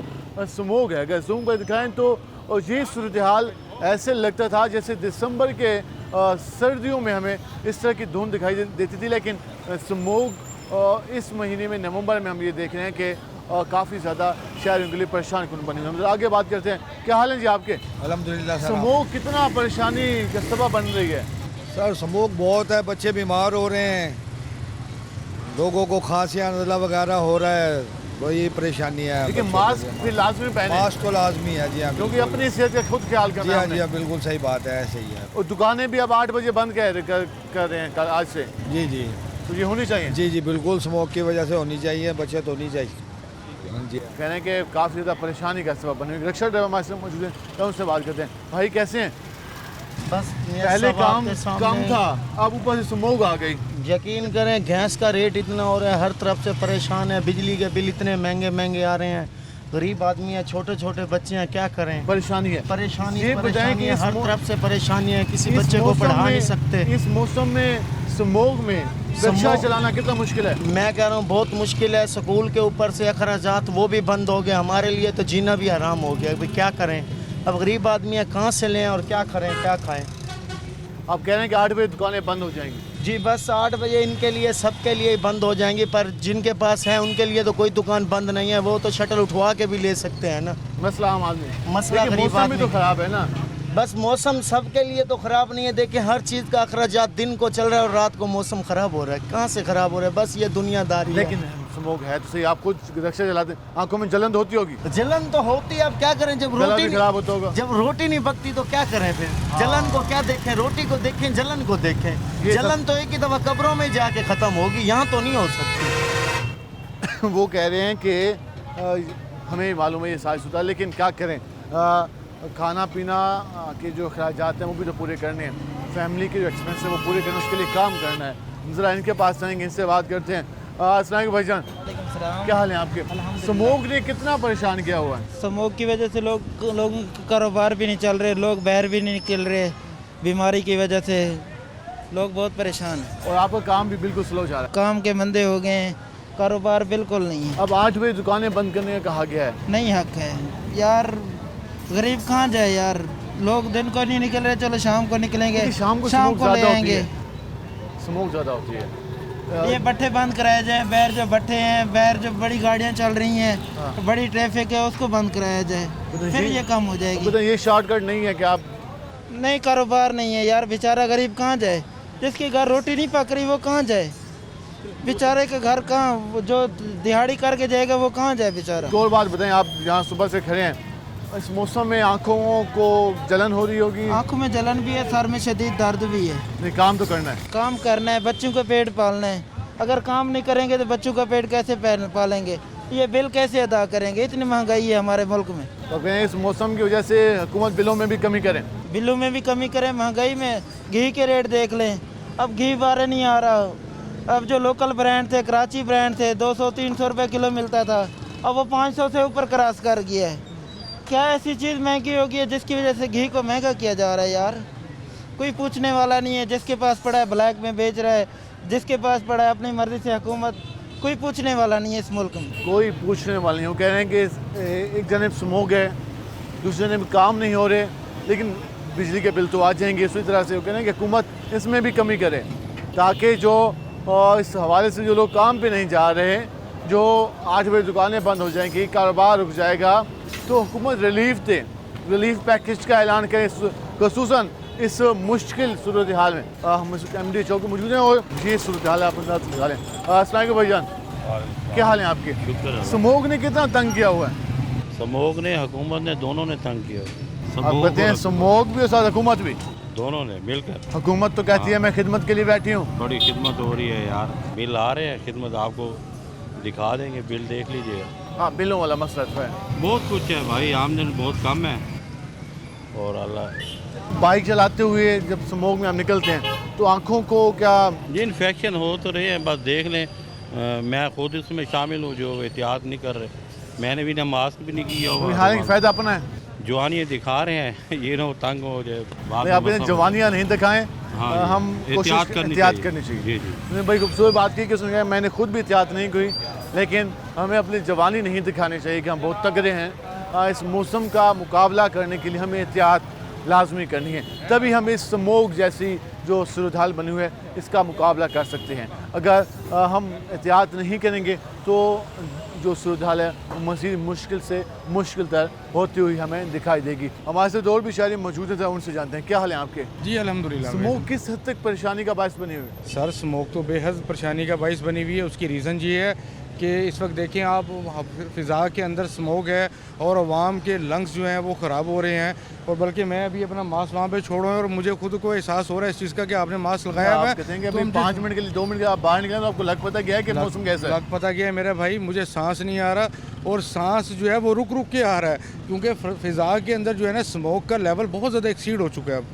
[SPEAKER 1] स्मोग है, अगर जूम पर दिखाएँ तो ये सूरत हाल ऐसे लगता था जैसे दिसंबर के सर्दियों में हमें इस तरह की धुंध दिखाई देती थी, लेकिन स्मोग इस महीने में नवंबर में हम ये देख रहे हैं कि काफ़ी ज़्यादा शहरों के लिए परेशान कुन बनी। हम आगे बात करते हैं। क्या हाल है जी आपके?
[SPEAKER 16] अल्हम्दुलिल्लाह।
[SPEAKER 1] स्मोग कितना परेशानी का सबब बन रही है?
[SPEAKER 16] सर स्मोक बहुत है, बच्चे बीमार हो रहे हैं, लोगों को खांसियाँ नज़ला वगैरह हो रहा है, वही परेशानी है।
[SPEAKER 1] लेकिन मास्क भी लाजमी पहने।
[SPEAKER 16] मास्क तो लाजमी है जी हाँ,
[SPEAKER 1] क्योंकि अपनी सेहत का खुद ख्याल करना है।
[SPEAKER 16] जी हाँ बिल्कुल सही बात है, ऐसे ही है।
[SPEAKER 1] और दुकानें भी अब 8 बजे बंद कर रहे हैं आज से।
[SPEAKER 16] जी जी,
[SPEAKER 1] तो ये होनी चाहिए।
[SPEAKER 16] जी जी बिल्कुल, स्मोक की वजह से होनी चाहिए, बचत होनी चाहिए।
[SPEAKER 1] कह रहे हैं कि काफ़ी ज़्यादा परेशानी का सबब बने। रिक्शा ड्राइवर हमारे साथ मौजूद हैं, तो उनसे बात करते हैं। भाई कैसे हैं?
[SPEAKER 17] बस
[SPEAKER 1] पहले काम कम था, अब ऊपर से स्मोक आ गई।
[SPEAKER 17] यकीन करें गैस का रेट इतना हो रहा है, हर तरफ से परेशान है, बिजली के बिल इतने महंगे महंगे आ रहे हैं, गरीब आदमी है, छोटे छोटे बच्चे हैं, क्या करें।
[SPEAKER 1] परेशानी है,
[SPEAKER 17] परेशानी
[SPEAKER 1] ये बताएं कि
[SPEAKER 17] हर तरफ से परेशानी है, किसी बच्चे को पढ़ा नहीं सकते।
[SPEAKER 1] इस मौसम में स्मोक में रिक्शा चलाना कितना मुश्किल है?
[SPEAKER 17] मैं कह रहा हूँ बहुत मुश्किल है। स्कूल के ऊपर से अखराजात वो भी बंद हो गए, हमारे लिए तो जीना भी हराम हो गया। अभी क्या करें, अब गरीब आदमी है, कहाँ से लें और क्या करें, क्या खाएं।
[SPEAKER 1] आप कह रहे हैं कि 8 बजे दुकानें बंद हो जाएंगी?
[SPEAKER 17] जी बस 8 बजे इनके लिए, सबके लिए बंद हो जाएंगी, पर जिनके पास है उनके लिए तो कोई दुकान बंद नहीं है, वो तो शटर उठवा के भी ले सकते हैं ना।
[SPEAKER 1] मसला आम आदमी,
[SPEAKER 17] मसला गरीब
[SPEAKER 1] आदमी तो ख़राब है ना।
[SPEAKER 17] बस मौसम सबके लिए तो ख़राब नहीं है। देखिए हर चीज़ का अखराजात दिन को चल रहा है और रात को मौसम ख़राब हो रहा है। कहाँ से ख़राब हो रहा है, बस ये दुनियादारी है।
[SPEAKER 1] लेकिन स्मोक है तो सही, आप खुद रिक्शा चलाते, आंखों में जलन होती होगी?
[SPEAKER 17] जलन तो होती है, अब क्या करें, जब रोटी
[SPEAKER 1] खराब होता होगा,
[SPEAKER 17] जब रोटी नहीं पकती तो क्या करें फिर। जलन को क्या देखें, रोटी को देखें, जलन को देखें। जलन तो एक ही दफ़ा कब्रों में जाके ख़त्म होगी, यहाँ तो नहीं हो सकती।
[SPEAKER 1] वो कह रहे हैं कि हमें मालूम है ये सारी सुधार, लेकिन क्या करें, खाना पीना के जो अखराजात हैं वो भी तो पूरे करने हैं, फैमिली के जो एक्सपेंस है वो पूरे करने, उसके लिए काम करना है। ज़रा इनके पास जाएंगे, इनसे बात करते हैं। अस्सलाम वालेकुम भाईजान, क्या हाल है आपके? स्मोक ने कितना परेशान किया हुआ है?
[SPEAKER 18] स्मोक की वजह से लोगों का कारोबार भी नहीं चल रहे, लोग बाहर भी नहीं निकल रहे, बीमारी की वजह से लोग बहुत परेशान हैं।
[SPEAKER 1] और आपका काम भी बिल्कुल स्लो जा रहा है?
[SPEAKER 18] काम के मंदे हो गए हैं, कारोबार बिल्कुल नहीं है।
[SPEAKER 1] अब 8 बजे दुकानें बंद करने का कहा गया है।
[SPEAKER 18] नहीं हक है यार, गरीब कहाँ जाए यार, लोग दिन को नहीं निकल रहे, चलो शाम को निकलेंगे, शाम को ले आएंगे।
[SPEAKER 1] स्मोक ज़्यादा होती है।
[SPEAKER 18] ये भट्टे बंद कराया जाए, बाहर जो भट्टे हैं, बाहर जो बड़ी गाड़ियाँ चल रही हैं, तो बड़ी ट्रैफिक है, उसको बंद कराया जाए, फिर ये कम हो जाएगी।
[SPEAKER 1] ये शॉर्टकट नहीं है कि आप,
[SPEAKER 18] नहीं कारोबार नहीं है यार, बेचारा गरीब कहाँ जाए, जिसके घर रोटी नहीं पक रही वो कहाँ जाए, बेचारे के घर कहाँ, जो दिहाड़ी करके जाएगा वो कहाँ जाए बेचारा।
[SPEAKER 1] एक और बात बताएं, आप यहाँ सुबह से खड़े हैं, इस मौसम में आँखों को जलन हो रही होगी?
[SPEAKER 18] आँखों में जलन भी है, सर में शदीद दर्द भी है।
[SPEAKER 1] नहीं, काम तो करना है,
[SPEAKER 18] काम करना है, बच्चों का पेट पालना है। अगर काम नहीं करेंगे तो बच्चों का पेट कैसे पालेंगे, ये बिल कैसे अदा करेंगे, इतनी महंगाई है हमारे मुल्क में।
[SPEAKER 1] तो इस मौसम की वजह से हुकूमत बिलों में भी कमी करें।
[SPEAKER 18] बिलों में भी कमी करें, महंगाई में घी के रेट देख लें, अब घी बारे नहीं आ रहा। अब जो लोकल ब्रांड थे, कराची ब्रांड थे, 200-300 रुपये किलो मिलता था, अब वो 500 से ऊपर क्रॉस कर गया है। क्या ऐसी चीज़ महंगी हो गई है जिसकी वजह से घी को महंगा किया जा रहा है यार? कोई पूछने वाला नहीं है, जिसके पास पड़ा है ब्लैक में बेच रहा है, जिसके पास पड़ा है अपनी मर्ज़ी से हुकूमत, कोई पूछने वाला नहीं है इस मुल्क में।
[SPEAKER 1] कोई पूछने वाला नहीं। वो कह रहे हैं कि एक जने स्मोक है, दूसरे जने काम नहीं हो रहे, लेकिन बिजली के बिल तो आ जाएंगे। इसी तरह से वो कह रहे हैं कि हुकूमत इसमें भी कमी करे, ताकि जो इस हवाले से जो लोग काम पे नहीं जा रहे, जो 8 बजे दुकानें बंद हो जाएंगी, कारोबार रुक जाएगा, तो हुकूमत रिलीफ दे, रिलीफ पैकेज का ऐलान करे, खसूसन इस मुश्किल सूरत हाल में। हम MD चौक में मौजूद हैं और ये सूरत हाल है, आप साथ समझा लें। अस्सलाम वालेकुम भाईजान, क्या हाल है आपके? स्मोक ने कितना तंग किया हुआ है?
[SPEAKER 19] स्मोक ने, हुकूमत ने, दोनों ने तंग किया।
[SPEAKER 1] आप कहते हैं स्मोक भी और साथ हुकूमत भी,
[SPEAKER 19] दोनों ने मिलकर।
[SPEAKER 1] हुकूमत तो कहती है मैं खिदमत के लिए बैठी हूँ।
[SPEAKER 19] बड़ी खिदमत हो रही है यार, बिल आ रहे हैं, खिदमत आपको दिखा देंगे, बिल देख लीजिएगा।
[SPEAKER 1] हाँ, बिलों वाला मसला तो है,
[SPEAKER 19] बहुत कुछ है भाई, आमदनी बहुत कम है। और अल्लाह,
[SPEAKER 1] बाइक चलाते हुए जब स्मोक में हम निकलते हैं तो आँखों को क्या
[SPEAKER 19] ये इन्फेक्शन हो तो रहे हैं, बस देख लें। मैं खुद इसमें शामिल हूँ जो एहतियात नहीं कर रहे, मैंने भी ना मास्क भी नहीं किया हुआ।
[SPEAKER 1] हालांकि फ़ायदा अपना है,
[SPEAKER 19] जवानियाँ दिखा रहे हैं, ये ना तंग हो जाए।
[SPEAKER 1] आप जवानियाँ नहीं दिखाएं, हम
[SPEAKER 19] एहतियात
[SPEAKER 1] करनी चाहिए।
[SPEAKER 19] जी जी,
[SPEAKER 1] बड़ी खूबसूरत बात की कि उसने, मैंने खुद भी एहतियात नहीं की, लेकिन हमें अपनी जवानी नहीं दिखानी चाहिए कि हम बहुत तगड़े हैं। इस मौसम का मुकाबला करने के लिए हमें एहतियात लाजमी करनी है, तभी हम इस स्मोक जैसी जो सूरत हाल बनी हुई है इसका मुकाबला कर सकते हैं। अगर हम एहतियात नहीं करेंगे तो जो सूरत हाल है वो मज़ीद मुश्किल से मुश्किल तर होती हुई हमें दिखाई देगी। हमारे साथ और भी शायरी मौजूद हैं, उनसे जानते हैं। क्या हाल है आपके?
[SPEAKER 10] जी अल्हम्दुलिल्लाह।
[SPEAKER 1] स्मोक किस हद तक परेशानी का बायस बनी हुई है?
[SPEAKER 10] सर स्मोक तो बेहद परेशानी का बायस बनी हुई है। उसकी रीज़न ये है कि इस वक्त देखें आप, फ़िज़ा के अंदर स्मोक है और आवाम के लंग्स जो हैं वो ख़राब हो रहे हैं। और बल्कि मैं अभी अपना मास्क वहाँ पे छोड़ा हूँ और मुझे खुद को एहसास हो रहा है इस चीज़ का कि आपने मास्क लगाया हुआ है।
[SPEAKER 1] कहते हैं कि अभी 5 मिनट के लिए, 2 मिनट के आप बाहर निकले तो आपको लग पता गया है कि मौसम कैसा है?
[SPEAKER 10] लग पता गया है मेरा भाई, मुझे सांस नहीं आ रहा
[SPEAKER 16] और सांस जो है वो रुक रुक के आ रहा है, क्योंकि फ़िज़ा के अंदर जो है ना स्मोक का लेवल बहुत ज़्यादा एक्सीड हो चुका है अब।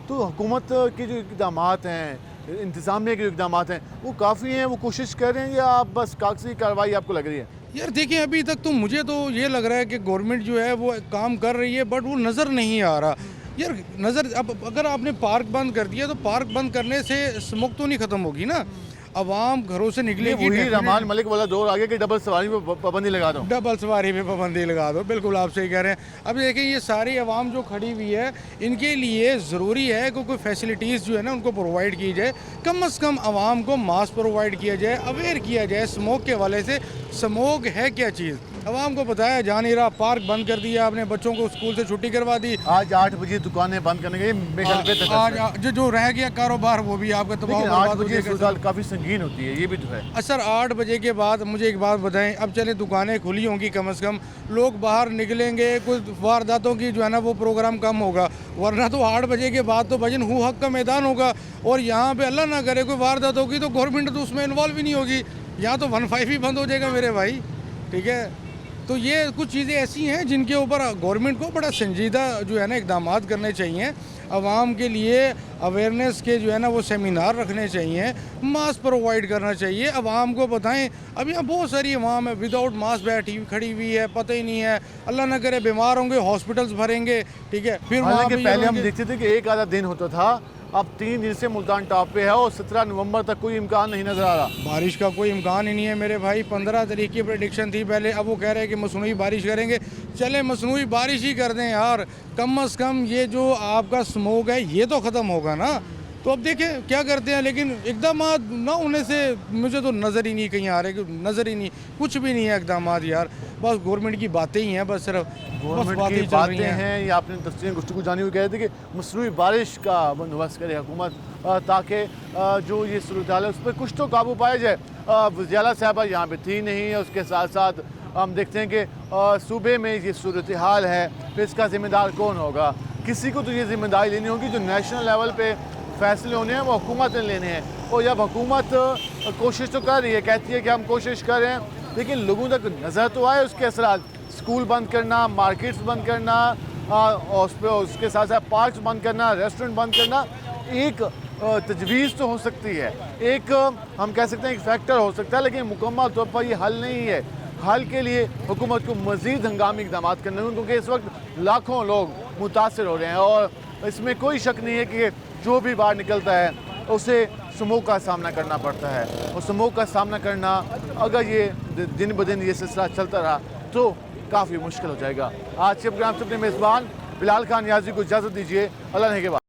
[SPEAKER 1] तो हुकूमत के जो इक़दाम हैं, इंतज़ामिया के जो इक़दाम हैं, वो काफ़ी हैं, वो कोशिश कर रहे हैं या आप बस कागजी कार्रवाई आपको लग रही है?
[SPEAKER 16] यार देखिए, अभी तक तो मुझे तो ये लग रहा है कि गवर्नमेंट जो है वो काम कर रही है, बट वो नज़र नहीं आ रहा। यार नज़र, अब अगर आपने पार्क बंद कर दिया तो पार्क बंद करने से स्मोक तो नहीं ख़त्म होगी ना, अवाम घरों से निकलेगी।
[SPEAKER 1] वही रहमान मलिक वाला दौर आगे कि डबल सवारी पे पाबंदी लगा दो,
[SPEAKER 16] डबल सवारी पे पाबंदी लगा दो, बिल्कुल आप सही कह रहे हैं। अब देखिए, ये सारी अवाम जो खड़ी हुई है, इनके लिए ज़रूरी है कि कोई फैसिलिटीज़ जो है ना उनको प्रोवाइड की जाए। कम से कम अवाम को मास्क प्रोवाइड किया जाए, अवेयर किया जाए स्मोक के हवाले से। स्मोक है क्या चीज़, अवाम को बताया जा नहीं रहा। पार्क बंद कर दिया आपने, बच्चों को स्कूल से छुट्टी करवा दी।
[SPEAKER 1] आज 8 बजे दुकानें बंद करने के
[SPEAKER 16] आज जो रह गया कारोबार वो भी आपका तबाह।
[SPEAKER 1] 8 बजे सूरत काफ़ी संगीन होती है, ये भी तो है।
[SPEAKER 16] सर 8 बजे के बाद मुझे एक बात बताएं, अब चले दुकानें खुली होंगी, कम से कम लोग बाहर निकलेंगे, कुछ वारदातों की जो है ना वो प्रोग्राम कम होगा, वरना तो 8 बजे के बाद तो भजन हु हक का मैदान होगा। और यहाँ पे अल्लाह ना करे कोई वारदात होगी तो गवर्नमेंट तो उसमें इन्वॉल्व ही नहीं होगी, यहाँ तो 15 ही बंद हो जाएगा मेरे भाई, ठीक है। तो ये कुछ चीज़ें ऐसी हैं जिनके ऊपर गवर्नमेंट को बड़ा संजीदा जो है ना इक़दाम करने चाहिए। आवाम के लिए अवेयरनेस के जो है ना वो सेमिनार रखने चाहिए, मास्क प्रोवाइड करना चाहिए, आवाम को बताएं। अब यहाँ बहुत सारी आवाम है विदाउट मास्क बैठी खड़ी हुई है, पता ही नहीं है, अल्लाह ना करे बीमार होंगे, हॉस्पिटल्स भरेंगे, ठीक है। फिर
[SPEAKER 1] पहले हम देखते थे कि एक आधा दिन होता था, अब 3 दिन से मुल्तान टॉप पे है और 17 नवंबर तक कोई इम्कान नहीं नज़र आ रहा।
[SPEAKER 16] बारिश का कोई इम्कान ही नहीं है मेरे भाई। 15 तारीख की प्रेडिक्शन थी पहले, अब वो कह रहे हैं कि मसनूई बारिश करेंगे। चले मसनूई बारिश ही कर दें यार, कम से कम ये जो आपका स्मोक है ये तो ख़त्म होगा ना। तो अब देखें क्या करते हैं, लेकिन इकदाम ना होने से मुझे तो नज़र ही नहीं कहीं आ रहे, नज़र ही नहीं, कुछ भी नहीं है इकदाम यार। बस गवर्नमेंट की बातें ही हैं, बस सिर्फ
[SPEAKER 1] गवर्नमेंट की बातें हैं। या आपने तफसील गुफ्तगू जानी हुई कह थे कि मसनूई बारिश का बंदोबस्त करे हुकूमत, ताकि जो ये सूरत हाल है उस पर कुछ तो काबू पाया जाए। वज़ीर साहबा यहाँ पे थी नहीं, उसके साथ साथ हम देखते हैं कि सूबे में ये सूरत हाल है, फिर इसका ज़िम्मेदार कौन होगा। किसी को तो ये ज़िम्मेदारी लेनी होगी, जो नेशनल लेवल पे फैसले होने हैं वो हुकूमत ने लेने हैं। और जब हुकूमत कोशिश तो कर रही है, कहती है कि हम कोशिश कर रहे हैं, लेकिन लोगों तक नज़र तो आए उसके असरात। स्कूल बंद करना, मार्केट्स बंद करना, और उसके साथ साथ पार्क्स बंद करना, रेस्टोरेंट बंद करना एक तजवीज़ तो हो सकती है, एक हम कह सकते हैं एक फैक्टर हो सकता है, लेकिन मुकम्मल तौर पर ये हल नहीं है। हल के लिए हुकूमत को मज़ीद हंगामी इक़दाम करने होंगे, क्योंकि इस वक्त लाखों लोग मुतासर हो रहे हैं और इसमें कोई शक नहीं है कि जो भी बाहर निकलता है उसे स्मोक का सामना करना पड़ता है। और स्मोक का सामना करना अगर ये दिन ब दिन ये सिलसिला चलता रहा तो काफ़ी मुश्किल हो जाएगा। आज के प्रोग्राम से अपने मेज़बान बिलाल खान नियाज़ी को इजाज़त दीजिए। अल्लाह ने के बाद।